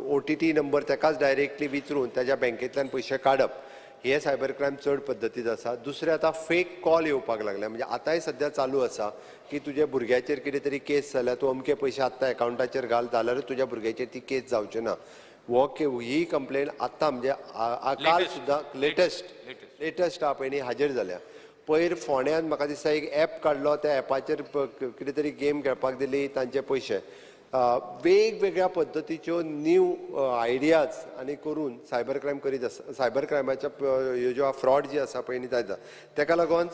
OTT नंबर ताकाच डायरेक्टली विचारून ताज्या बँकेंतल्यान पयशे काडप, हे सायबर क्रायम चड पद्दतीत आसा. दुसरें आतां फेक कॉल येवपाक लागल्या, म्हणजे आतांय सध्या चालू आसा की तुज्या भुरग्याचेर कितें तरी केस जाल्या तूं अमके पयशे आत्तां एकावंटाचेर घाल जाल्यारूच तुज्या भुरग्याचेर ती केस जावची ना. ही कंप्लेन आत्तां म्हणजे काल सुद्दां लेटस्ट हा पळय न्ही हाजेर जाल्या. पयर फोंड्यान म्हाका दिसता एक ॲप काडलो, त्या ॲपाचेर कितें तरी गेम खेळपाक दिली, तांचे पयशे वेगवेगळ्या पद्दतीच्यो न्यू आयडियाज आनी करून सायबर क्रायम करीत आसा. सायबर क्रायमाच्या ह्यो ज्यो फ्रॉड जी आसा पळय न्ही ताका ताका लागून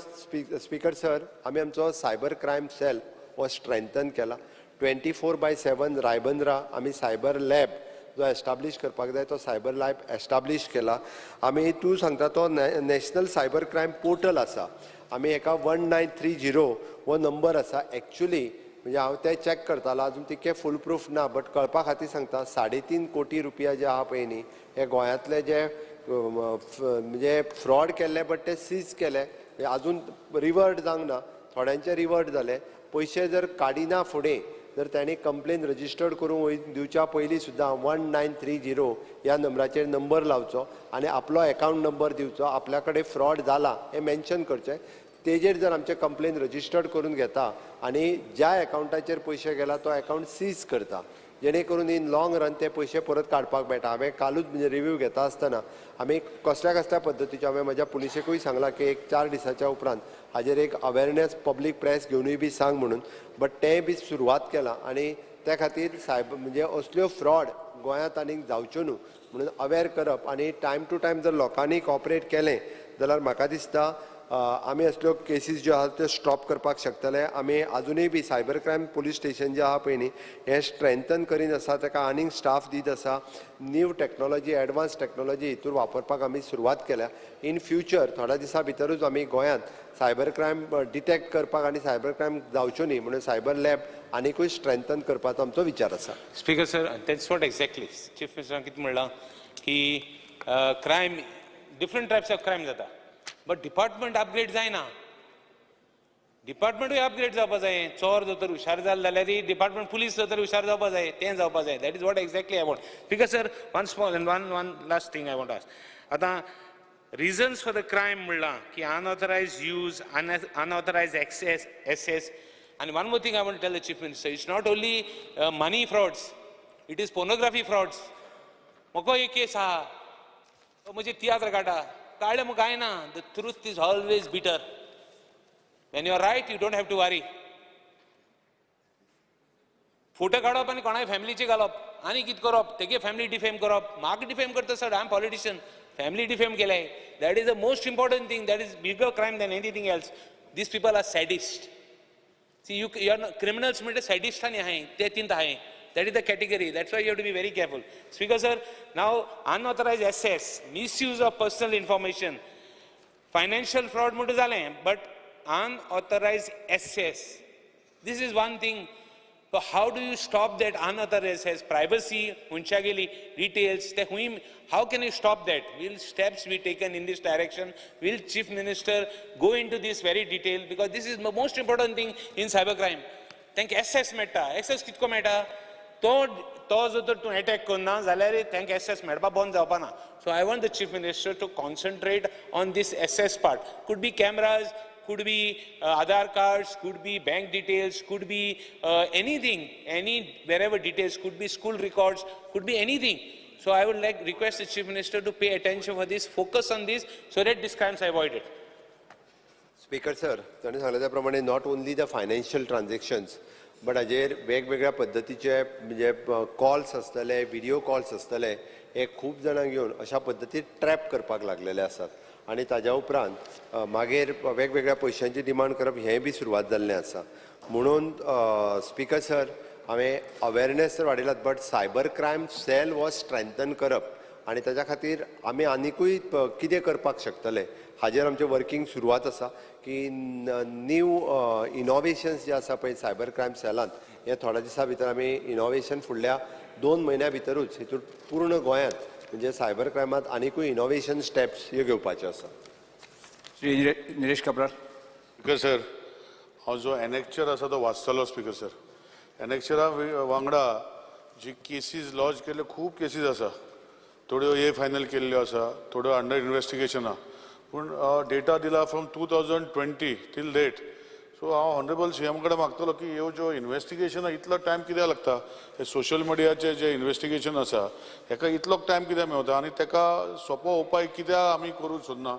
स्पीकर सर आमी आमचो सायबर क्रायम सेल हो स्ट्रेंथन केला. 24/7 रायबंद्रा आमी सायबर लॅब जो एस्टाब्लीश करपाक जाय तो सायबर लॅब एस्टाब्लीश केला. आमी तूं सांगता तो नॅशनल सायबर क्रायम पोर्टल आसा. आमी एका 1930 हो नंबर आसा. एक्चुली म्हणजे हांव तें चॅक करतालो, अजून तितकें फूल प्रूफ ना, बट कळपा खातीर सांगता 3.5 कोटी रुपया जे आहा पळय न्ही हे गोंयांतले जे म्हणजे फ्रॉड केल्ले बट ते सीज केले, अजून रिवर्ड जावंक ना, थोड्यांचे रिवर्ट जाले पयशे जर काडिना फुडें जर त्यांनी कंप्लेन रजिस्टर्ड करून दिवच्या पयलीं सुद्दां 1930 ह्या नंबराचेर नंबर लावचो आनी आपलो अकाउंट नंबर दिवचो आपल्या कडेन फ्रॉड जाला हें मेन्शन करचें तेजेर जर आमचे कंप्लेन रजिस्टर्ड करून घेता आनी ज्या अकाउंटाचेर पयशे गेला तो अकाउंट सीज करता जेणे करून इन लॉंग रन ते पयशे परत काडपाक मेळटा हांवें कालूच म्हणजे रिव्यू घेता आसतना आमी कसल्या कसल्या पद्दतीचे हांवें म्हज्या पुलिसेकूय सांगलां की एक 4 दिसाच्या उपरांत हाजेर एक अवेरनेस पब्लीक प्रेस घेवनूय बी सांग म्हणून बट तें बी सुरवात केलां आनी त्या खातीर सायबर म्हणजे असल्यो फ्रॉड गोंयांत आनीक जावच्यो न्हू म्हणून अवेर करप आनी टायम टू टायम जर लोकांनी कॉपरेट केलें जाल्यार म्हाका दिसता आमी असल्यो केसीस ज्यो आहात त्यो स्टॉप करपाक शकतले आमी अजुनूय बी सायबर क्रायम पुलीस स्टेशन जें आहा पळय न्ही हें स्ट्रेंथन करीन आसा ताका आनीक स्टाफ दीत आसा न्यू टॅक्नोलॉजी एडवान्स टॅक्नोलॉजी हितून वापरपाक आमी सुरवात केल्या इन फ्युचर थोड्या दिसा भितरूच आमी गोंयांत सायबर क्रायम डिटेक्ट करपाक आनी सायबर क्रायम जावच्यो न्ही म्हणून सायबर लॅब आनीकूय स्ट्रेंथन करपाचो आमचो विचार आसा speaker sir that's what exactly chief मिनिस्टरान कितें म्हणलां की crime different types of crime जाता बट डिपार्टमेंट अपग्रेड जायना डिपार्टमेंटूय अपग्रेड जावपा जाय चोर जर तर हुशार जालो जाल्यार डिपार्टमेंट पुलीस जर तर हुशार जावपा जाय तें जावपा जाय that is what exactly I want speaker sir one last thing I want ask आतां रिजन्स फॉर द क्रायम म्हणलां की unauthorised use unauthorised access and one more thing I want to tell the Chief Minister, it's not only money frauds, it is pornography frauds. Moko ek case ha, to mujhe theatre kaata, kaade mo gaina, the truth is always bitter. When you are right, you don't have to worry. Photo काडप आणि कोणाय फॅमिलीचे घालप आणि कित करप तेगे family defame करप म्हाका डिफेम करता sir I am politician family defame केले that is the most important thing that is bigger crime than anything else this people are sadist See, you are not, criminals म्हणजे sadist आणि आहे ते तीन आहे that is the category that's why you have to be very careful speaker sir now unauthorized access misuse of personal information financial fraud म्हणून झाले but unauthorized access this is one thing but how do you stop that unauthorized access privacy huncha geli details te how can you stop that will steps be taken in this direction will chief minister go into this very detail because this is the most important thing in cyber crime thank access meta access kitko meta to jor tu attack करना जाल्यार thank access मेळपा बंद जावपा ना so I want the chief minister to concentrate on this access part could be cameras could be Aadhaar cards, could be bank details, could be anything, wherever details, could be school records, could be anything. So I would like request the Chief Minister to pay attention for this, focus on this, so that these crimes are avoided. Speaker sir, ताणें सांगले त्या प्रमाणे not only the financial transactions, but हाजेर वेगवेगळ्या पद्दतीचे म्हणजे calls आसतले, video calls आसतले, हे खूब जाणांक घेवन अशा पद्दतीन ट्रॅप करपाक लागलेले आसात. आनी ताज्या उपरांत मागीर वेगवेगळ्या पयशांची डिमांड करप हें बी सुरवात जाल्लें आसा म्हणून स्पीकर सर हांवें अवेरनेस तर वाडयलात बट सायबर क्रायम सेल हो स्ट्रेंथन करप आनी ताच्या खातीर आमी आनिकूय कितें करपाक शकतले हाजेर आमचें वर्कींग सुरवात आसा की न्यू इनोवेशन्स जे आसा पळय सायबर क्रायम सेलांत हे थोड्या दिसा भितर आमी इनोवेशन फुडल्या 2 म्हयन्या भितरूच हितून पूर्ण गोंयांत म्हणजे सायबर क्रायमात आनीकूय इनोवेशन स्टेप्स ह्यो घेवपाच्यो आसा श्री निलेश काब्राल स्पीकर सर हांव जो एनेक्चर आसा तो वाचतलो स्पीकर सर एनेक्चरा वांगडा जी केसीस लॉन्च केल्ल्यो खूब केसीस आसा थोड्यो ए फायनल केल्ल्यो आसा थोड्यो अंडर इन्वेस्टिगेशन आहा पूण डेटा दिला फ्रॉम 2020 टील डेट सो हांव ऑनरेबल सीएम कडेन मागतलो की ह्यो ज्यो इन्वेस्टिगेशन इतलो टायम कित्याक लागता हे सोशल मिडियाचे जे इन्वेस्टिगेशन आसा हेका इतलो टायम कित्याक मेवता आनी तेका सोंपो उपाय कित्याक आमी करूंक सोदना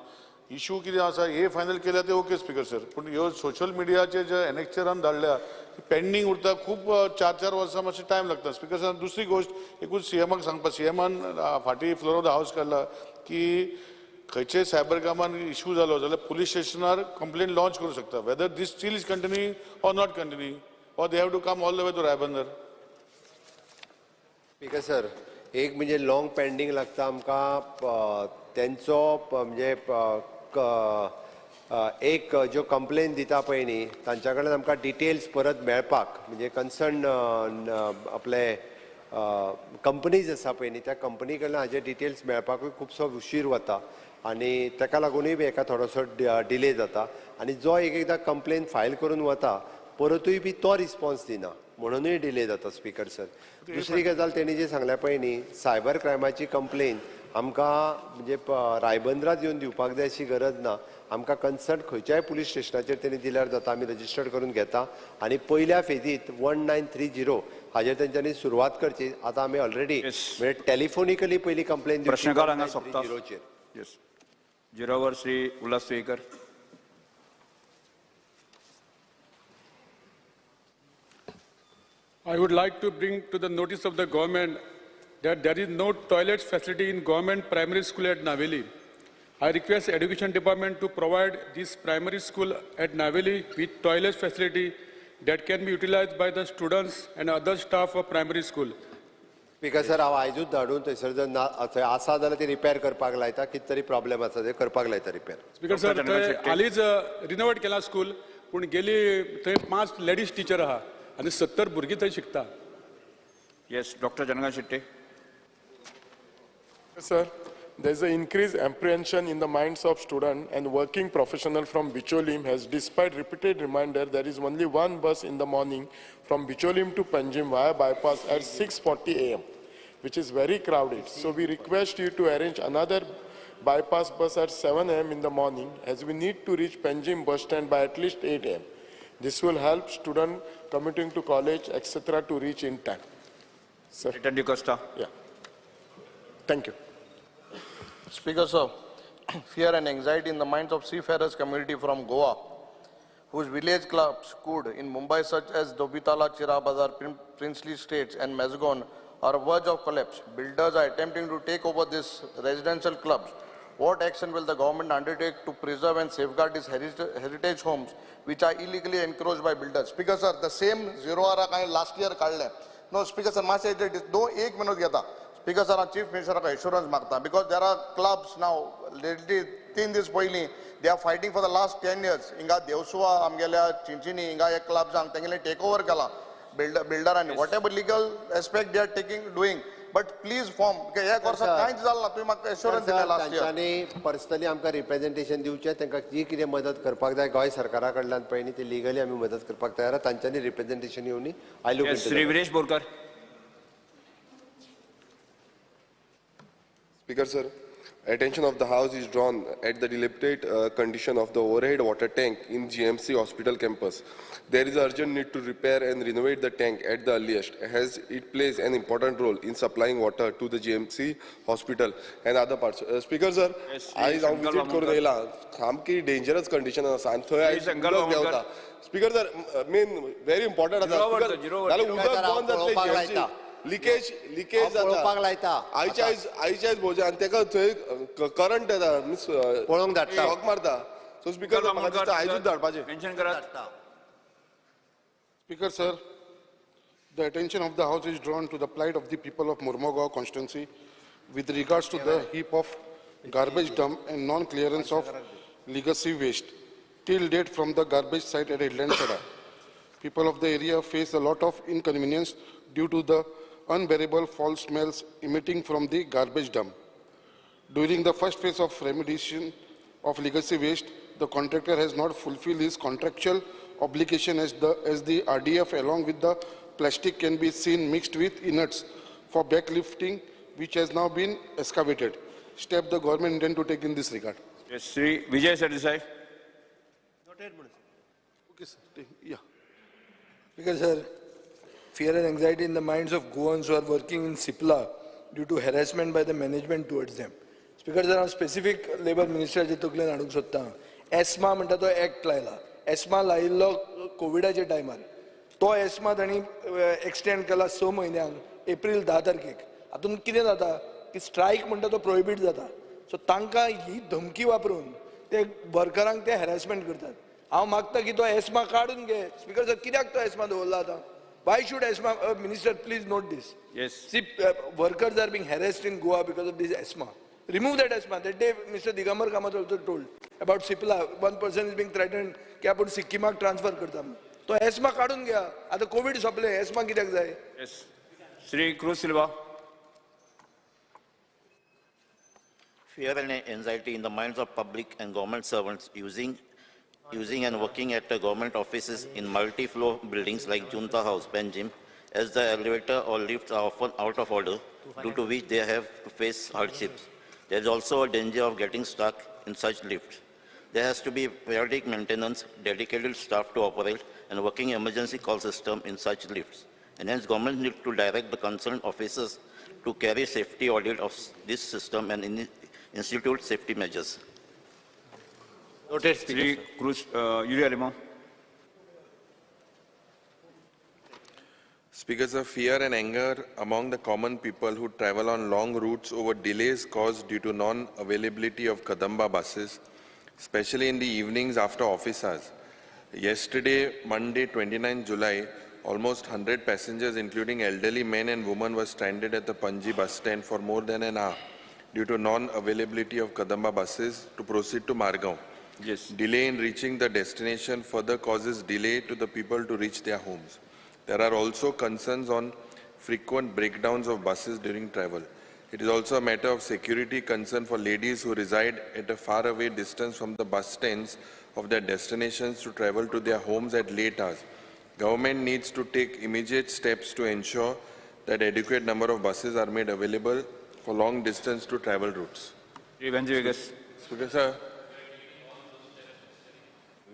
इश्यू कितें आसा हे फायनल केल्या ते ओके स्पीकर सर पूण ह्यो सोशल मिडियाचे जे एनेक्चरान धाडल्या पेंडींग उरता खूब 4-4 वर्सां मातशें टायम लागता स्पीकर सर दुसरी गोश्ट एकूच सीएमाक सांगपा सीएमान फाटीं फ्लोर ऑफ द हावस काडला की खंयचे सायबर क्रायमान इश्यू जालो जाल्यार पुलीस स्टेशनार कंप्लेन लॉन्च करूं शकता whether this still is continuing or not continuing or they have to come all the way to Ribandar speaker sir एक म्हणजे लॉंग पेंडींग लागता आमकां तेंचो म्हणजे एक ज्यो कंप्लेन दिता पळय न्ही तांच्या कडल्यान आमकां डिटेल्स परत मेळपाक म्हणजे कन्सर्न आपले कंपनीज आसा पळय न्ही त्या कंपनी कडल्यान हाजे डिटेल्स मेळपाकूय खुबसो उशीर वता आनी ताका लागूनय बी एका थोडोसो डिले जाता आनी जो एकदां कंप्लेन फायल करून वता परतूय बी तो रिस्पॉन्स दिना म्हणूनय डिले जाता स्पीकर सर. दुसरी गजाल तेणी जी सांगल्या पळय न्ही सायबर क्रायमाची कंप्लेन आमकां म्हणजे रायबंदरात येवन दिवपाक जाय अशी गरज ना. आमकां कन्सर्न खंयच्याय पुलीस स्टेशनाचेर तेणी दिल्यार जाता आमी रजिस्टर करून घेता आनी पयल्या फेजीत 1930 हाजेर तेंच्यांनी सुरवात करची. आतां आमी ऑलरेडी म्हणजे टॅलिफोनिकली पयली कंप्लेन प्रश्नकाल हांगा सोंपता. येस, 0 वर Shri Ulhas Tuyekar. I would like to bring to the notice of the government that there is no toilet facility in government primary school at Naveli. I request Education Department to provide this primary school at Naveli with toilet facility that can be utilized by the students and other staff of primary school. Speaker sir हांव आयजूच धाडून थंयसर जर थंय आसा जाल्यार ती repair करपाक लायता. कितें तरी प्रॉब्लेम आसा ते करपाक लायता रिपेर. स्पीकर सर थंय हालींच रिनोवेट केला स्कूल पूण गेली थंय 5 लेडीज टीचर आहा आनी 70 भुरगीं थंय शिकता. Yes, doctor Chandrakant Shetty. Sir, there is an increased apprehension in the minds of students and working professional from Bicholim has, despite repeated reminder, there is only one bus in the morning from Bicholim to Panjim via bypass at 6:40 a.m., which is very crowded. So we request you to arrange another bypass bus at 7 a.m. in the morning, as we need to reach Panjim bus stand by at least 8 a.m. This will help students commuting to college, etc., to reach in time. Sir. Return to Costa. Yeah. Thank you. Speaker sir, fear and anxiety in the minds of seafarers community from Goa, whose village clubs could in Mumbai such as Dobitala, Chirabazar, Princely States and Mazgon are verge of collapse. Builders are attempting to take over these residential clubs. What action will the government undertake to preserve and safeguard these heritage homes which are illegally encroached by builders? Speaker sir, the same zero hour kind last year काढले. No, Speaker sir, मासे दो एक minute घेता. Speaker sir, Chief Minister का assurance मागता because there are clubs now. Lately, 3 days पयली they are fighting for the last 10 years. इंगा देवसुवा आमगेल्या चिंचिनी इंगा एक clubs आम तेंगेले take over केला builder आणि whatever legal aspect they are doing. But please form एक वर्ष कांयच जाल ना तुम्ही म्हाका assurance दिले last year. तांच्यांनी पर्सनली आमकां रिप्रेझेंटेशन दिवचें तांकां जी कितें मदत करपाक जाय गोंय सरकारा कडल्यान पळय न्ही ती लिगली आमी मदत करपाक तयार आहा. तांच्यांनी रिप्रेझेंटेशन येवन I look into Shri Viresh Borkar. Speaker sir, attention of the House is drawn at the dilapidated condition of the overhead water tank in GMC hospital campus. There is urgent need to repair and renovate the tank at the earliest, as it plays an important role in supplying water to the GMC hospital and other parts. Speaker sir, I visit करून येयला. सामकी dangerous condition आसा आनी थंय आयज उदक देंवता. Speaker sir, main very important आसा. जाल्यार उदक बंद जातलें. लिकेज लायता आयच्या भोवजे आनी ताका थंय करंट येता मिन्स पळोवंक धाडटा शॉक मारता. सो स्पीकर म्हाका दिसता आयजूच धाडपाचें. मेन्शन करात. Speaker sir, the attention of the House is drawn to the plight of the people of Mormugao constituency with regards to the heap of garbage dump and non-clearance of legacy waste till date from the garbage site at Headland Sada. People of the area face a lot of inconvenience due to the unbearable foul smells emitting from the garbage dump. During the first phase of remediation of legacy waste, the contractor has not fulfilled his contractual obligation as the RDF along with the plastic can be seen mixed with inerts for backlifting, which has now been excavated. Step the government intend to take in this regard. Yes, Shri Vijay Sardesai. Okay, sir. Yeah. Because sir, fear and anxiety in the minds of Goans who are working in Sipla due to harassment by the management towards them. Speaker sir, specific labor minister जे तकलेन हाडूंक सोदता. एस्मा म्हणटा तो act लायला. एस्मा लायिल्लो कोविडाच्या टायमार. तो एस्मा तांणी एक्सटेंड केला 6 म्हयन्यांक एप्रील 10 तारखेक. हातून कितें जाता की स्ट्रायक म्हणटा तो प्रोहिबीट जाता. सो तांकां ही धमकी वापरून ते वर्करांक ते हॅरेसमेंट करतात. हांव मागता की तो एस्मा काडून घे. स्पीकर सर, कित्याक तो एस्मा दवरला आतां? Why should ESMA, Minister, please note this. Yes. See, workers are being harassed in Goa because of this ESMA. Remove that ESMA. That day, Mr. Digambar Kamath also told about Sipla. One person is being threatened कि आपण सिक्कीमाक transfer करता. तो ESMA काढून घ्या. आता Covid सोंपले. ESMA कित्याक जाय? Yes. Shri Cruz Silva. Fear and anxiety in the minds of public and government servants using and working at the government offices in multi-floor buildings like Junta House, Benjim, as the elevator or lifts are often out of order, due to which they have to face hardships. There is also a danger of getting stuck in such lifts. There has to be periodic maintenance, dedicated staff to operate, and working emergency call system in such lifts. And hence, government needs to direct the concerned officers to carry safety audit of this system and institute safety measures. Noted, Sri Speaker. Cruz, Yuri Alimão. Speaker, sir, fear and anger among the common people who travel on long routes over delays caused due to non-availability of Kadamba buses, especially in the evenings after office hours. Yesterday, Monday, 29 July, almost 100 passengers, including elderly men and women, were stranded at the Panji bus stand for more than an hour due to non-availability of Kadamba buses to proceed to Margao. Yes. Delay in reaching the destination further causes delay to the people to reach their homes. There are also concerns on frequent breakdowns of buses during travel. It is also a matter of security concern for ladies who reside at a faraway distance from the bus stands of their destinations to travel to their homes at late hours. Government needs to take immediate steps to ensure that adequate number of buses are made available for long distance to travel routes. Sri Vanji Vegas. Speaker, sir.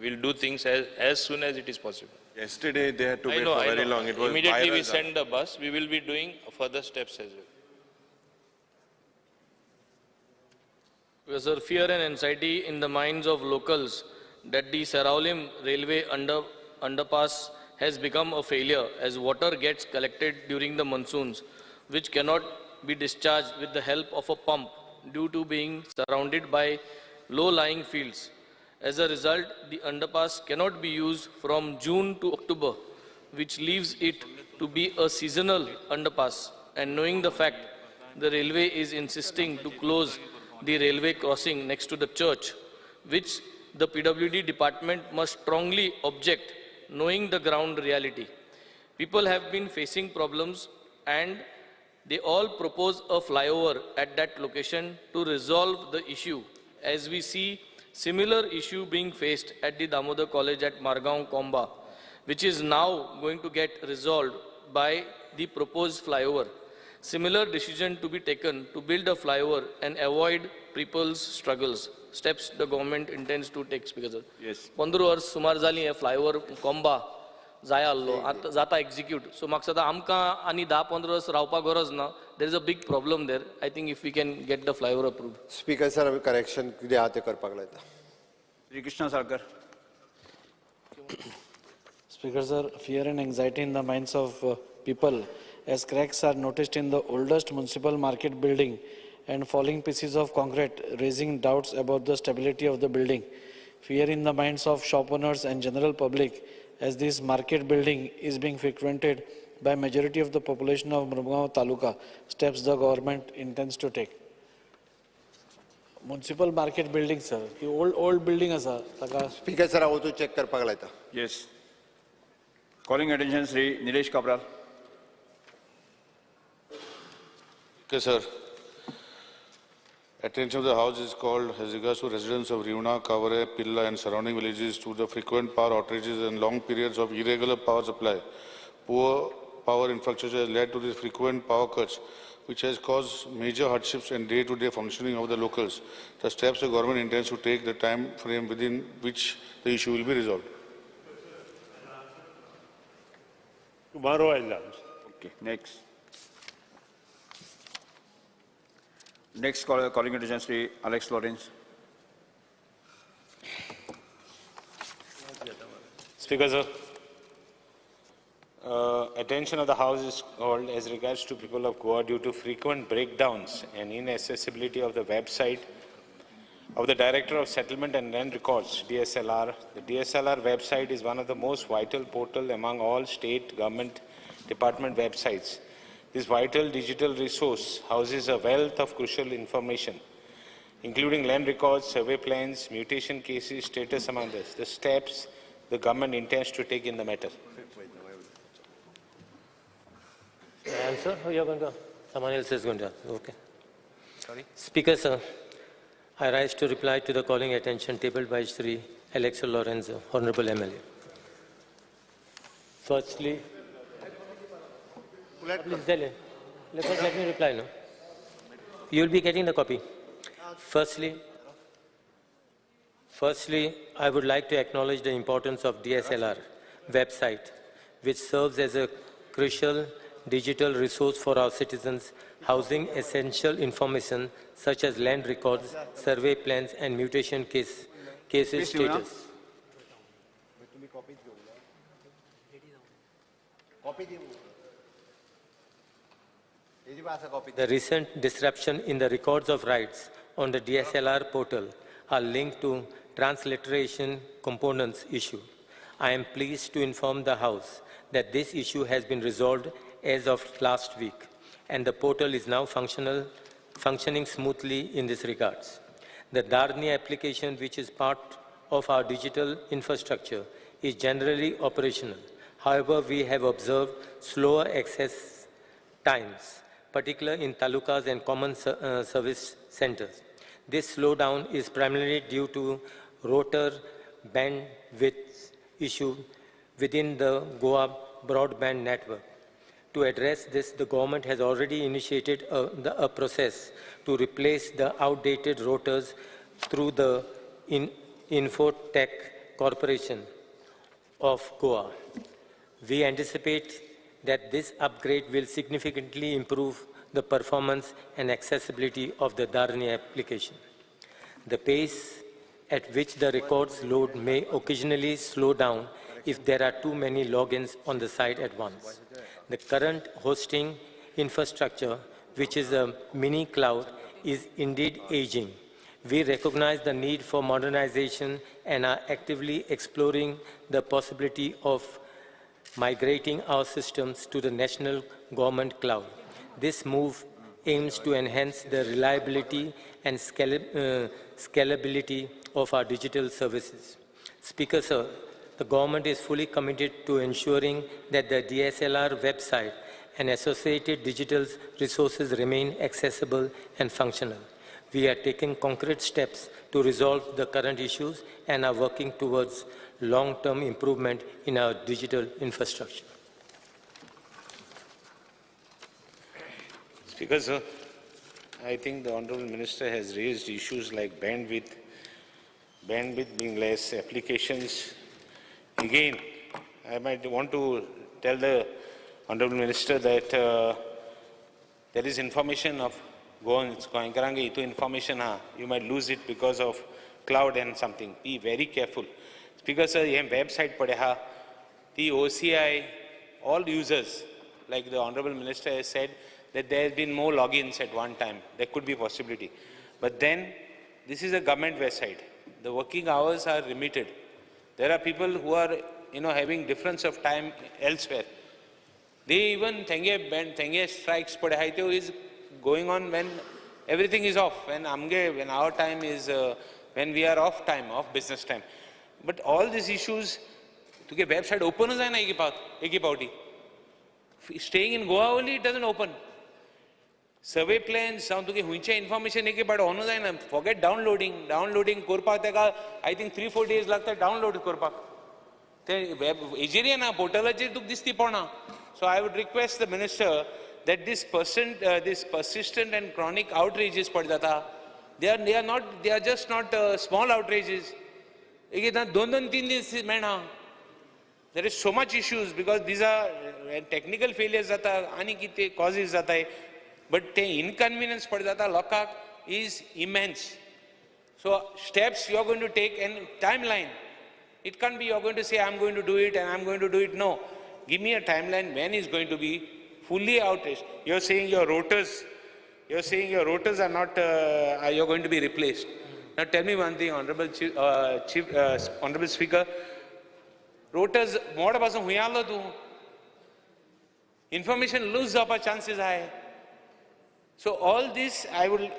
We'll do things as soon as it is possible. Yesterday they had to wait for I very know. long. It was Immediately we viral. send the bus. We will be doing further steps as well. Yes, sir, fear and anxiety in the minds of locals that the Saraulim railway underpass has become a failure as water gets collected during the monsoons, which cannot be discharged with the help of a pump due to being surrounded by low-lying fields. As a result, the underpass cannot be used from June to October, which leaves it to be a seasonal underpass. And knowing the fact, the railway is insisting to close the railway crossing next to the church, which the PWD department must strongly object, knowing the ground reality. People have been facing problems and they all propose a flyover at that location to resolve the issue, as we see similar issue being faced at the Damodar College at Margao, Komba, which is now going to get resolved by the proposed flyover. Similar decision to be taken to build a flyover and avoid people's struggles. Steps the government intends to take, Speaker sir. Yes. 15 वर्ष सुमार जाली हे flyover कोंबा जाया आल्लो आतां जाता execute so म्हाका सदां आमकां आनी 10-15 वर्स रावपाक गरज ना there is a big problem there I think if we can get the flyover approved speaker sir आमी करेक्शन कितें आहा तें करपाक लायता Sri Krishna Sarkar. Speaker sir, fear and anxiety in the minds of people as cracks are noticed in the oldest municipal market building and falling pieces of concrete, raising doubts about the stability of the building. Fear in the minds of shop owners and general public as this market building is being frequented by majority of the population of Murmagaon Taluka. Steps the government intends to take. Municipal market building, sir. The old building is a speaker sir हांव तूं check करपाक लायता Yes. Calling attention, Sri Nilesh Kabral. Okay, sir. Attention of the House is called as regards to residents of Riuna, Kavare, Pilla and surrounding villages to the frequent power outages and long periods of irregular power supply. Poor power infrastructure has led to these frequent power cuts, which has caused major hardships and day-to-day functioning of the locals. The steps the government intends to take, the time frame within which the issue will be resolved. Tomorrow I'll answer. Okay, next. Next calling attention, Sri Alex Lawrence. Speaker, sir. Attention of the House is called as regards to people of Goa due to frequent breakdowns and inaccessibility of the website of the Director of Settlement and Land Records, DSLR. The DSLR website is one of the most vital portal among all state government department websites. This vital digital resource houses a wealth of crucial information, including land records, survey plans, mutation cases, status among others. The steps the government intends to take in the matter. Answer? Oh, you're going to? Someone else is going to. Okay. Sorry? Speaker, sir, I rise to reply to the calling attention tabled by Shri Alexa Lorenzo, Honorable MLA. Firstly, please let me reply now. You will be getting the copy. Firstly, I would like to acknowledge the importance of DSLR website, which serves as a crucial digital resource for our citizens, housing essential information such as land records, survey plans, and mutation cases status. The recent disruption in the records of rights on the DSLR portal are linked to transliteration components issue. I am pleased to inform the House that this issue has been resolved as of last week, and the portal is now functioning smoothly in this regards. The Dharni application, which is part of our digital infrastructure, is generally operational. However, we have observed slower access times, particularly in talukas and common service centers. This slowdown is primarily due to router bandwidth issue within the Goa broadband network. To address this, the government has already initiated a process to replace the outdated routers through the Infotech Corporation of Goa. We anticipate that this upgrade will significantly improve the performance and accessibility of the Dharni application. The pace at which the records load may occasionally slow down if there are too many logins on the site at once. The current hosting infrastructure, which is a mini cloud, is indeed aging. We recognize the need for modernization and are actively exploring the possibility of migrating our systems to the national government cloud. This move aims to enhance the reliability and scalability of our digital services. Speaker, sir, the government is fully committed to ensuring that the DSLR website and associated digital resources remain accessible and functional. We are taking concrete steps to resolve the current issues and are working towards long-term improvement in our digital infrastructure. Speaker, sir, I think the Honourable Minister has raised issues like bandwidth being less, applications. Again, I might want to tell the Honourable Minister that there is information of information, you might lose it because of cloud and something. Be very careful. Speaker, sir, this website the OCI, all users, like the Honourable Minister has said, that there has been more logins at one time. There could be possibility. But then, this is a government website. The working hours are limited. There are people who are, having difference of time elsewhere. They even Tenge strikes is going on when everything is off, when our time is, when we are off business time. But all these issues, to get website open, staying in Goa only, it doesn't open. Survey plans, information, forget downloading. Downloading, I think 3-4 days download korpak. So I would request the Minister that this persistent and chronic outrages, they are just not small outrages. There is so much issues because these are technical failures, causes, but the inconvenience is immense. So steps you are going to take and timeline. It can't be you are going to say I'm going to do it and I'm going to do it. No, give me a timeline when is going to be fully outraged. You're saying your rotors are not, you're going to be replaced. Now tell me one thing, Honorable Speaker, rotors, information lose chances high. So all this, I would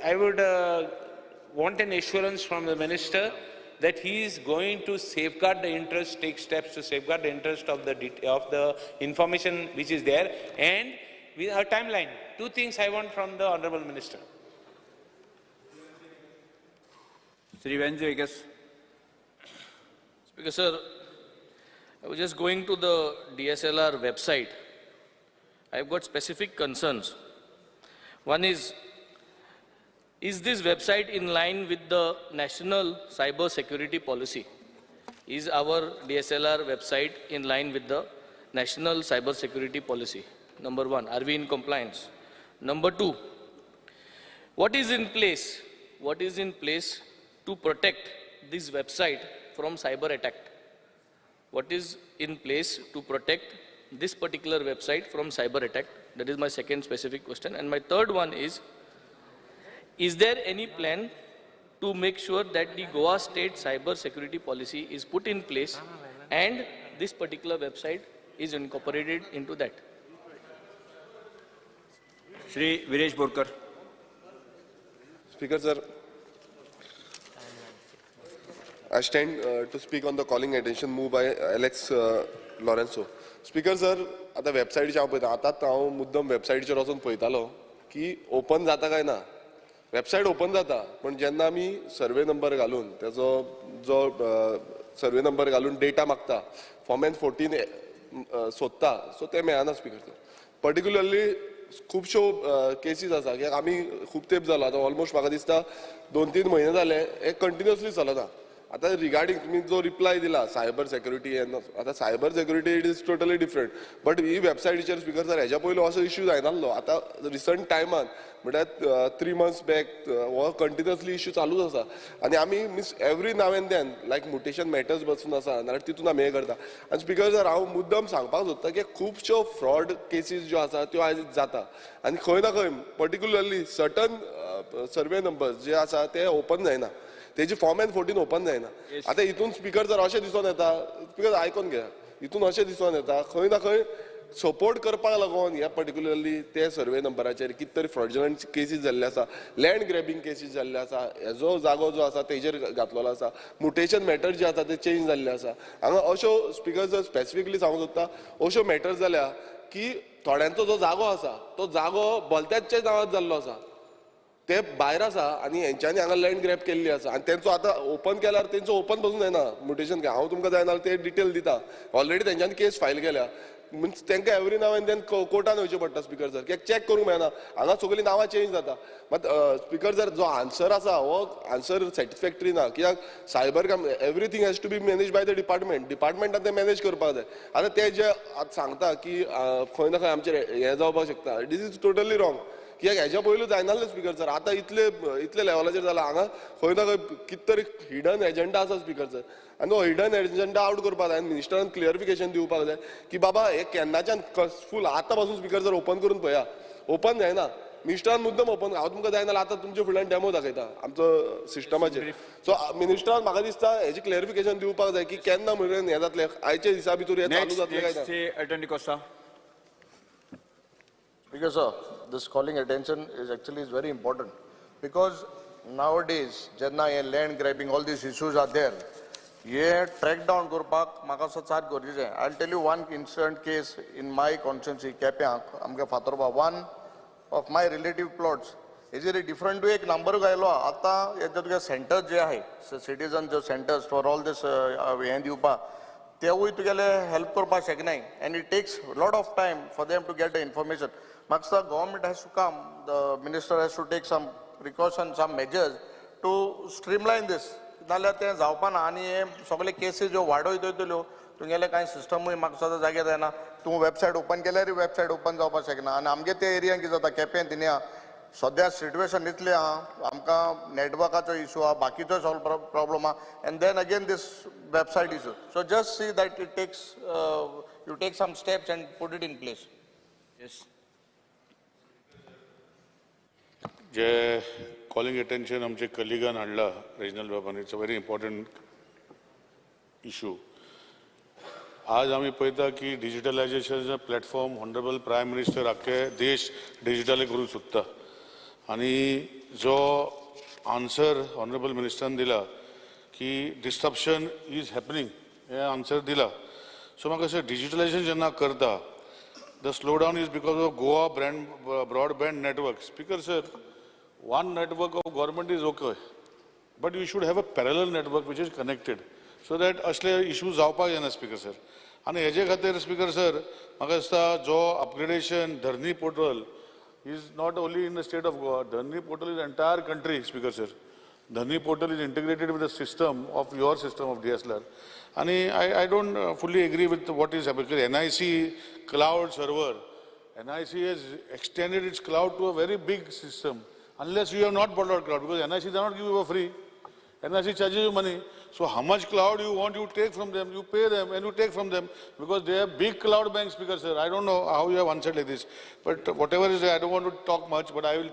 want an assurance from the Minister that he is going to safeguard the interest, take steps to safeguard the interest of the information which is there, and with a timeline. Two things I want from the Honourable Minister. Sri Venjayakis. Speaker sir, I was just going to the DSLR website. I've got specific concerns. One is this website in line with the National Cyber Security Policy? Is our DSLR website in line with the National Cyber Security Policy? Number one, are we in compliance? Number two, what is in place? What is in place to protect this website from cyber attack? What is in place to protect this particular website from cyber attack? That is my second specific question. And my third one is there any plan to make sure that the Goa State Cyber Security Policy is put in place and this particular website is incorporated into that? Shri Viresh Borkar. Speaker sir, I stand to speak on the calling attention move by Alex Lorenzo. Speaker sir, आता वेबसायटीचेर हांव पळयता आतांच हांव मुद्दम वेबसायटीचेर वचून पळयतालो की ओपन जाता काय ना. वेबसायट ओपन जाता पण जेन्ना आमी सर्वे नंबर घालून त्याचो जो सर्वे नंबर घालून डेटा मागता फॉर्मेट 14 सोदता सो ते मेळना. स्पीकर सर पर्टिक्युलरली खुबश्यो केसीस आसा कित्याक आमी खूब तेंप जालो आतां ऑलमोस्ट म्हाका दिसता 2-3 म्हयने जाले हे कंटिन्युअसली चलता. आता रिगार्डिंग तुम्ही जो रिप्लाय दिला सायबर सेक्युरिटी आता cyber security it is totally different but he वेबसायटीचेर स्पीकर सर हेच्या पयलो असो इश्यू जायनासलो. आता रिसंट टायमान म्हटल्यार 3 months बॅक हो कंटिन्युअसली इश्यू चालूच आसा आनी आमी miss every now and then like mutation matters बसून आसा नाल्यार तितून आमी हे करता. आनी स्पीकर सर हांव मुद्दम सांगपाक सोदता की खुबश्यो फ्रॉड केसीस ज्यो आसा त्यो आयज जाता आनी खंय ना खंय पर्टिक्युलरली सर्टन सर्वे नंबर्स जे आसा ते ओपन जायना. तेजी फॉर्मेट 14 ओपन जायना. आता हितून स्पीकर जर अशें दिसून येता स्पीकर आयकून घ्या हितून अशें दिसून येता खंय ना खंय सपोर्ट करपाक लागून ह्या पर्टिक्युलरली ते सर्वे नंबराचेर कितें तरी फ्रॉडुलंट केसीस जाल्ले आसा लँड ग्रॅबिंग केसीस जाल्ले आसा हेजो जागो जो आसा तेजेर घातलेलो आसा म्युटेशन मॅटर जे आसा ते चेंज जाल्ले आसा. हांगा अश्यो स्पीकर जर स्पेसिफिकली सांगूंक सोदता अश्यो मॅटर्स जाल्या की थोड्यांचो जो जागो आसा तो जागो भलत्याच्या नांवांत जाल्लो आसा ते भायर आसा आनी हेंच्यांनी हांगा लँड ग्रॅब केल्ली आसा आनी तेंचो आतां ओपन केल्यार तेंचो ओपन पासून जायना म्युटेशन हांव तुमकां जाय नाल्यार ते डिटेल दिता ऑलरेडी तेंच्यांनी केस फायल केल्या मिन्स तांकां एवरी नाव एंड देन कोर्टान वयचें पडटा. स्पीकर सर कित्याक चॅक करूंक मेळना हांगा सगळीं नांवां चेंज जाता. मात स्पीकर सर जो आन्सर आसा हो आन्सर सॅटिस्फॅक्टरी ना कित्याक सायबर काम everything has to be manage by the डिपार्टमेंटान ते मॅनेज करपाक जाय. आतां ते जे आतां सांगता की खंय ना खंय आमचेर हें जावपाक शकता दिस इज टोटली रॉंग. कित्याक हेच्या पयलू जायनासलें स्पीकर सर आतां इतले लेवलाचेर जाला हांगा खंय ना खंय कितें तरी हिडन एजेंडा आसा स्पीकर सर आनी हो हिडन एजेंडा आउट करपाक जाय आनी मिनिस्टरान क्लियरिफिकेशन दिवपाक जाय की बाबा हे केन्नाच्यान फूल आतां पासून स्पीकर सर ओपन करून पळया ओपन जायना. मिनिस्टरान मुद्दम ओपन हांव तुमकां जाय नाल्यार आतां तुमच्या फुडल्यान डेमो दाखयता आमचो सिस्टमाचेर. सो मिनिस्टरान म्हाका दिसता हेजी क्लियरिफिकेशन दिवपाक जाय की केन्ना मेरेन हें जातलें आयच्या दिसा भितर हें चालू जातलें काय ना. Because this calling attention is actually very important because nowadays jenna land grabbing all these issues are there ye track down करपाक म्हाका असो चार गरजेचे. I'll tell you one incident case in my constituency केप्यांक आमगे फातोर्बा one of my relative plots हेजेर different एक number गायलो आतां हेजे तुगे सेंटर्स जे आहाय सिटीजन जो सेंटर्स फॉर ऑल दिस हें दिवपाक तेवूय तुगेले हेल्प करपाक शकनाय and it takes a lot of time for them to get the information. Maksa government has to come, the minister has to take some precautions, some measures to streamline this. नाल्यार तें जावपा ना आनी हे सगळे cases ज्यो वाडोयत वयतल्यो तुगेले कांय सिस्टमूय म्हाका सद्या जाग्यार जायना. तूं वेबसायट ओपन केल्यारूय वेबसायट ओपन जावपाक शकना आनी आमगे ते एरियान कितें जाता केपें तिने सद्या सिट्युएशन इतलें आहा आमकां नेटवर्काचो इशू आहा बाकीचो सॉल्व प्रॉब्लम आहा and then again this website issue. So just see that it takes you take some steps and put it in place. Yes जे कॉलिंग अटेंशन आमचे कलिगान हाडला रिजनल बाबान it's a very important issue. आज आमी पळयता की digitalisation platform honourable prime minister आख्खे देश डिजिटली करूंक सोदता आनी जो आन्सर ऑनरेबल मिनिस्टरान दिला की डिस्ट्रप्शन इज हॅपनिंग हे आन्सर दिला. सो म्हाका अशें डिजिटलायजेशन जेन्ना करता the slow down is because of Goa broadband network. Speaker sir one network of government is okay but you should have a parallel network which is connected, so that असले issues जावपाक जायना, speaker sir. आनी हेजे खातीर speaker sir म्हाका दिसता जो upgradation धरणी portal is not only in the state of Goa, Dharni portal is the entire country, Speaker sir. Dharni portal is integrated with the system of your system of DSLR. And I don't fully agree with what is happening, because NIC cloud server, NIC has extended its cloud to a very big system, unless you have not bought out cloud, because NIC does not give you for free. NIC charges you money. So how much cloud you want, you take from them, you pay them and you take from them, because they have big cloud banks, Speaker sir. I don't know how you have answered like this, but whatever is there, I don't want to talk much, but I will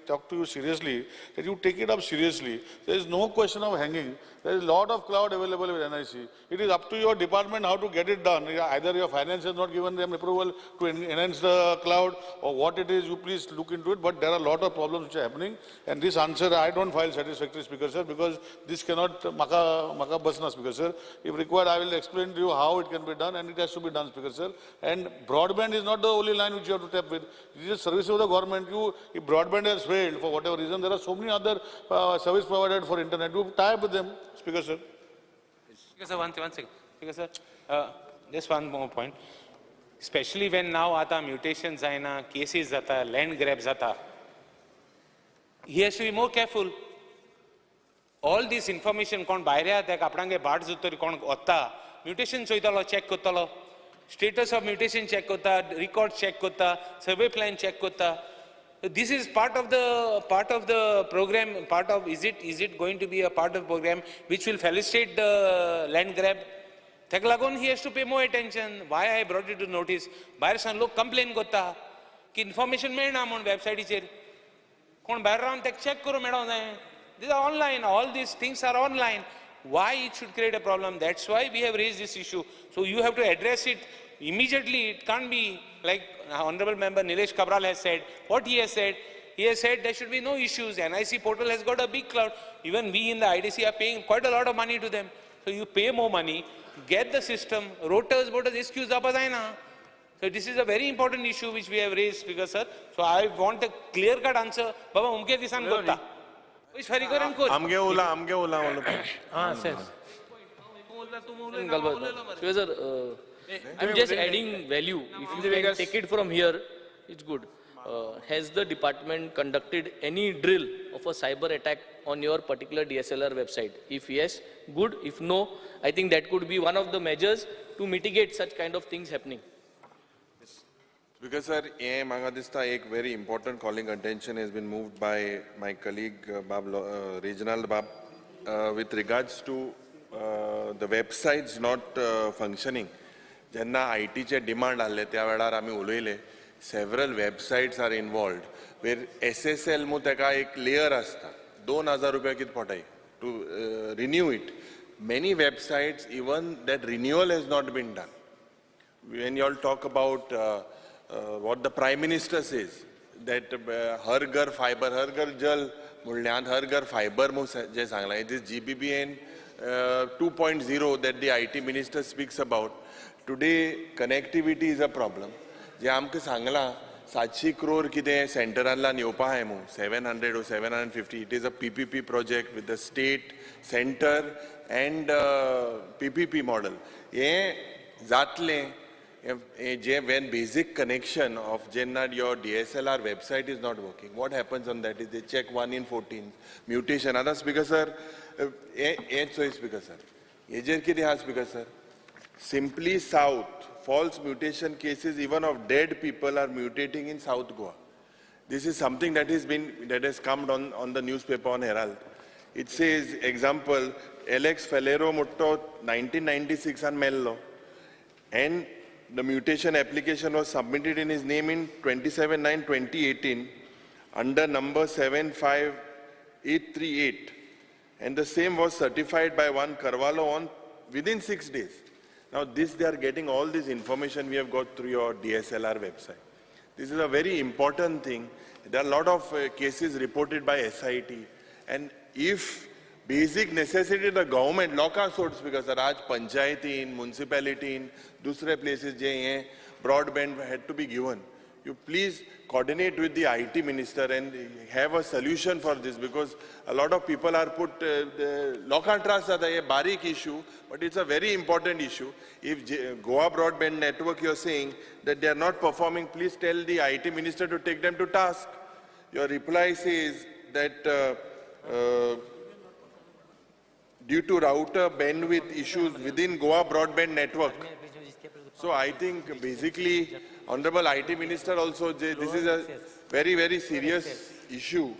talk to you seriously, that you take it up seriously. There is no question of hanging. There is a lot of cloud available with NIC. It is up to your department how to get it done. Either your finance has not given them approval to enhance the cloud, or what it is, you please look into it. But there are a lot of problems which are happening. And this answer, I don't file satisfactory, Speaker sir, because this cannot maka basna, Speaker sir. If required, I will explain to you how it can be done, and it has to be done, Speaker sir. And broadband is not the only line which you have to tap with. This is a service of the government. If broadband has failed for whatever reason, there are so many other service provided for internet. You tie up with them, Speaker sir. Speaker sir, one second. Speaker sir, just one more point. Especially when now ata mutations aina, cases zata, land grabs zata, he has to be more careful. All this information kon bayre ata kaprange bad zutori kon otta mutation choitalo check kottalo, status of mutation check kotta, record check kotta, survey plan check kotta. This is part of the program. Is it going to be a part of the program which will facilitate the land grab? Taglagon, he has to pay more attention. Why I brought it to notice? Buyers san log complain kotta ki information meena mon website icher. Kon bayar raun tek check karo meda hoda. These are online. All these things are online. Why it should create a problem? That's why we have raised this issue. So you have to address it immediately. It can't be like Honorable Member Nilesh Kabral has said. What he has said there should be no issues. NIC portal has got a big cloud. Even we in the IDC are paying quite a lot of money to them. So you pay more money, get the system, rotors, excuse apadaina. So this is a very important issue which we have raised, Speaker sir. So I want a clear-cut answer. Baba, umke disan kotta. Amge ula. Ah, sir. Speaker sir, I'm just adding value. If you can take it from here, it's good. Has the department conducted any drill of a cyber attack on your particular DSLR website? If yes, good. If no, I think that could be one of the measures to mitigate such kind of things happening. Because sir, a very important calling attention has been moved by my colleague Regional Bab with regards to the websites not functioning. जेन्ना आयटीचे demand आसले त्या वेळार आमी उलयले several websites are involved where SSL मू तेका एक layer आसता 2000 रुपया कितें पडटाय to renew it many websites even that renewal has not been done when you all talk about what the prime minister says that हर घर फायबर हर घर जल म्हणल्यार हर घर फायबर मू जे सांगलां it is GBBN 2.0 that the IT minister speaks about. Today, connectivity is a problem. जे आमकां सांगलां 700 crore कितें सेंटरांतल्यान येवपा हाय मू 700 or 750. It is a PPP project with the state, center and PPP model. हे जातलें जे when basic connection of जेन्ना your DSLR website is not working. What happens on that is they check 1 in 14 mutation. Other Speaker sir, Speaker sir. Hejer कितें हा Speaker sir? Simply South, false mutation cases even of dead people are mutating in South Goa. This is something that has come on the newspaper on Herald. It says, example, Alex Falero Mutto 1996 and Mello, and the mutation application was submitted in his name in 27/9/2018 under number 75838, and the same was certified by one Carvalho on within 6 days. Now they are getting all this information we have got through your DSLR website. This is a very important thing. There are a lot of cases reported by SIT, and if basic necessity the government local sorts because Raj Panchayat in municipality in dusre places je broadband had to be given. you please coordinate with the IT minister and have a solution for this, because a lot of people are put, lokan trust is a barik issue, but it's a very important issue. If Goa Broadband Network, you're saying that they are not performing, please tell the IT minister to take them to task. Your reply says that due to router bandwidth issues within Goa Broadband Network. So I think basically, Honorable IT Minister also, this is a very, very serious issue,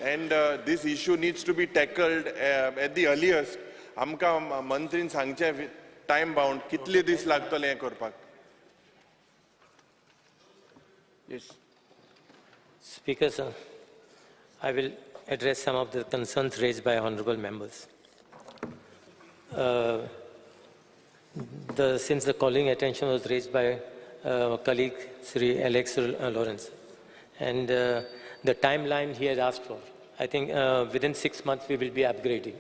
and this issue needs to be tackled at the earliest. Amka mantrin sangche time bound, kitli dis lagtale हे करपाक. Yes. Speaker, sir, I will address some of the concerns raised by honorable members. Since the calling attention was raised by colleague Sri Alex Lawrence, and the timeline he has asked for, I think within 6 months we will be upgrading.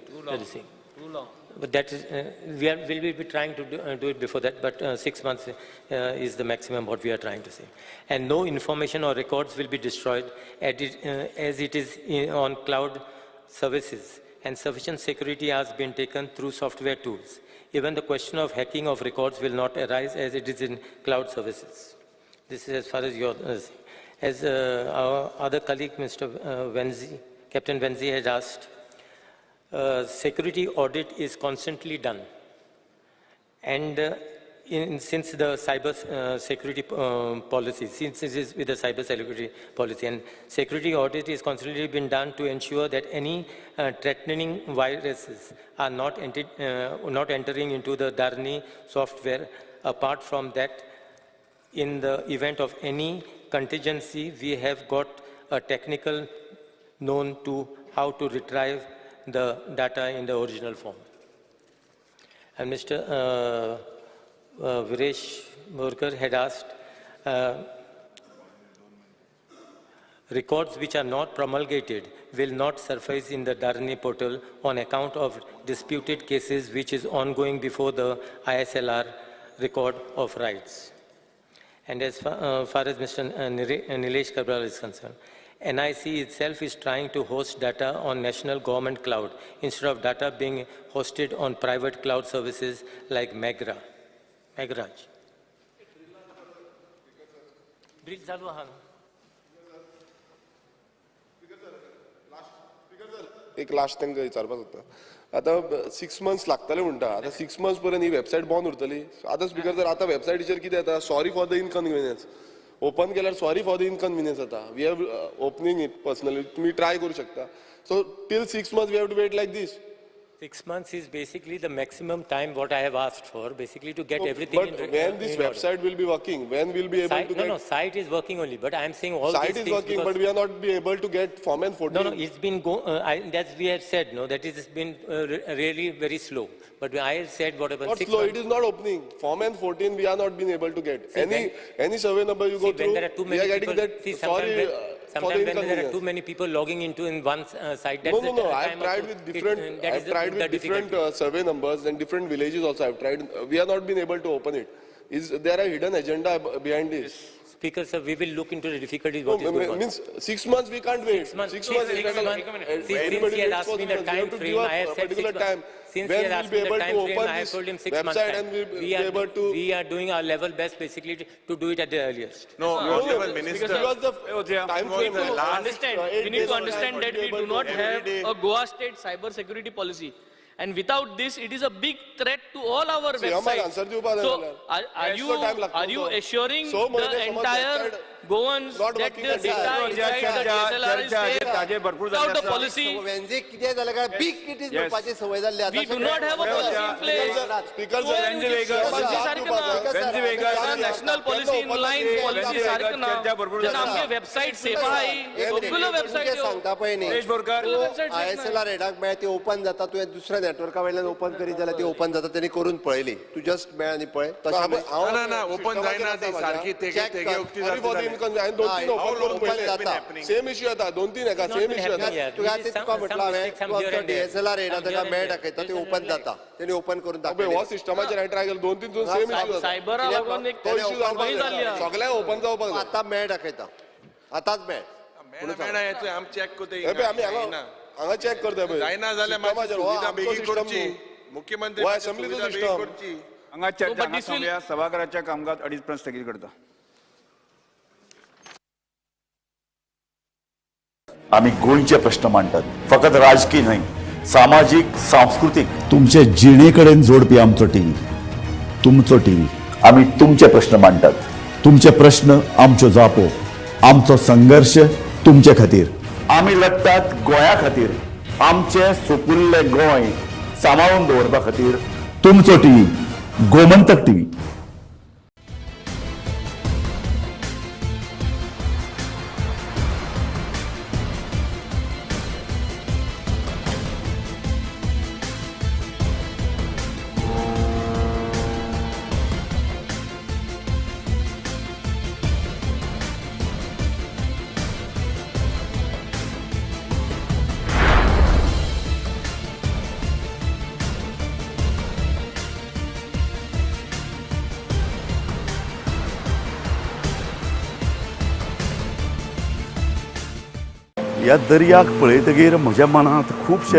Too long. But that is, we will be trying to do it before that, but 6 months is the maximum what we are trying to say. And no information or records will be destroyed as it is on cloud services, and sufficient security has been taken through software tools. Even the question of hacking of records will not arise as it is in cloud services. This is as far as your, as our other colleague, Mr. Venzi, Captain Venzi has asked, security audit is constantly done. And since the cyber security policy, since it is with the cyber security policy, and security audit is constantly been done to ensure that any threatening viruses are not entering into the Dharani software. Apart from that, in the event of any contingency, we have got a technical known to how to retrieve the data in the original form. And Mr. Viresh Borkar had asked, records which are not promulgated will not surface in the Dharani portal on account of disputed cases which is ongoing before the ISLR record of rights. And as far as Mr. Nilesh Kabral is concerned, NIC itself is trying to host data on national government cloud instead of data being hosted on private cloud services like Megraj. एक last तांकां विचारपाक सोदता आतां 6 months लागतले म्हणटा आतां 6 months पर्यंत ही website बंद उरतली आतां स्पीकर जर आतां वेबसायटीचेर कितें येता sorry for the inconvenience open केल्यार सॉरी फॉर द इनकन्विनियन्स जाता we have opening it personally तुमी ट्राय करूं शकता so till 6 months we have to wait like this 6 months is basically the maximum time what I have asked for, basically to get everything but when this website will be working, when we'll be able to get... No, site is working only, but I am saying all site these is working, but we are not be able to get Form N14. No, it's been, that's we have said, no, that it has been really very slow. But I have said whatever. Not slow, it is not opening. Form N14 we are not being able to get. See, any survey number you go through, there are too many we are getting people, that, see, sorry sometimes when there are too many people logging into in one site, that's no, I have tried with different, I have tried with different survey numbers and different villages also. I have tried. We are not been able to open it. There are hidden agenda behind this. Speaker, sir, we will look into the difficulties. No, means 6 months we can't wait. 6 months. 6 months. Since he has asked me the time frame, I have said 6 months. Since he has asked me the time frame, I have told him 6 months time. We are doing our level best basically to do it at the earliest. No, Honorable Minister. Because the time frame. We need to understand that we do not have a Goa state cyber security policy. And without this, it is a big threat to all our websites. So, are you assuring the entire Goans that the data inside the DSLR is safe without the policy? We do not have a policy in place. National policy in line, policy सारखं आमचे website safe आहे. सांगता पळय न्ही ISLR हेडाक मेळ्ळा ती open जाता तुवें दुसऱ्या नेटवर्का वयल्यान ओपन करीत जाल्यार ती ओपन जाता तेणी करून पळयली तू जस्ट मेळ आनी पळय ना ओपन जायना ती सारखी तेगे उक्ती जाता सेम इश्यू येता 2-3 हेका सेम इश्यू येता तुका म्हटलं हांवें तूं आमचो DSLR येना ताका मेळ दाखयता ते ओपन जाता तेणी ओपन करून दाखयलें हो सिस्टमाचेर हांवें ट्राय केलो 2-3 सेम इश्यू सायबरा लागून एक तो इश्यू सगळ्याक ओपन जावपाक जाय आतां मेळ दाखयता आतांच मेळ मेळा येतो आम चेक कोते आमी हांगा चेक करता पळय जायना जाल्यार मातशी सुविधा बेगीन करची मुख्यमंत्री असेंब्लीचो सिस्टम हांगा सभागृहाच्या कामकाज 2:30 पर्यंत स्थगीत करता. आम्ही गोंयचे प्रश्न मांडटात, फकत राजकीय न्हय, सामाजीक सांस्कृतिक. तुमचे जिणेकडेन जोडपी आमचो टीव्ही, तुमचो टीव्ही. आम्ही तुमचे प्रश्न मांडटात, तुमचे प्रश्न आमच्यो जापो, आमचो संघर्ष तुमचे खातीर. आम्ही लढटात गोंया खातीर, आमचे सोपुल्ले गोंय सांबाळून दवरपा खातीर. तुमचो टीव्ही, गोमंतक टीव्ही. ह्या दर्याक पळयतकीर म्हज्या मनांत खुबशे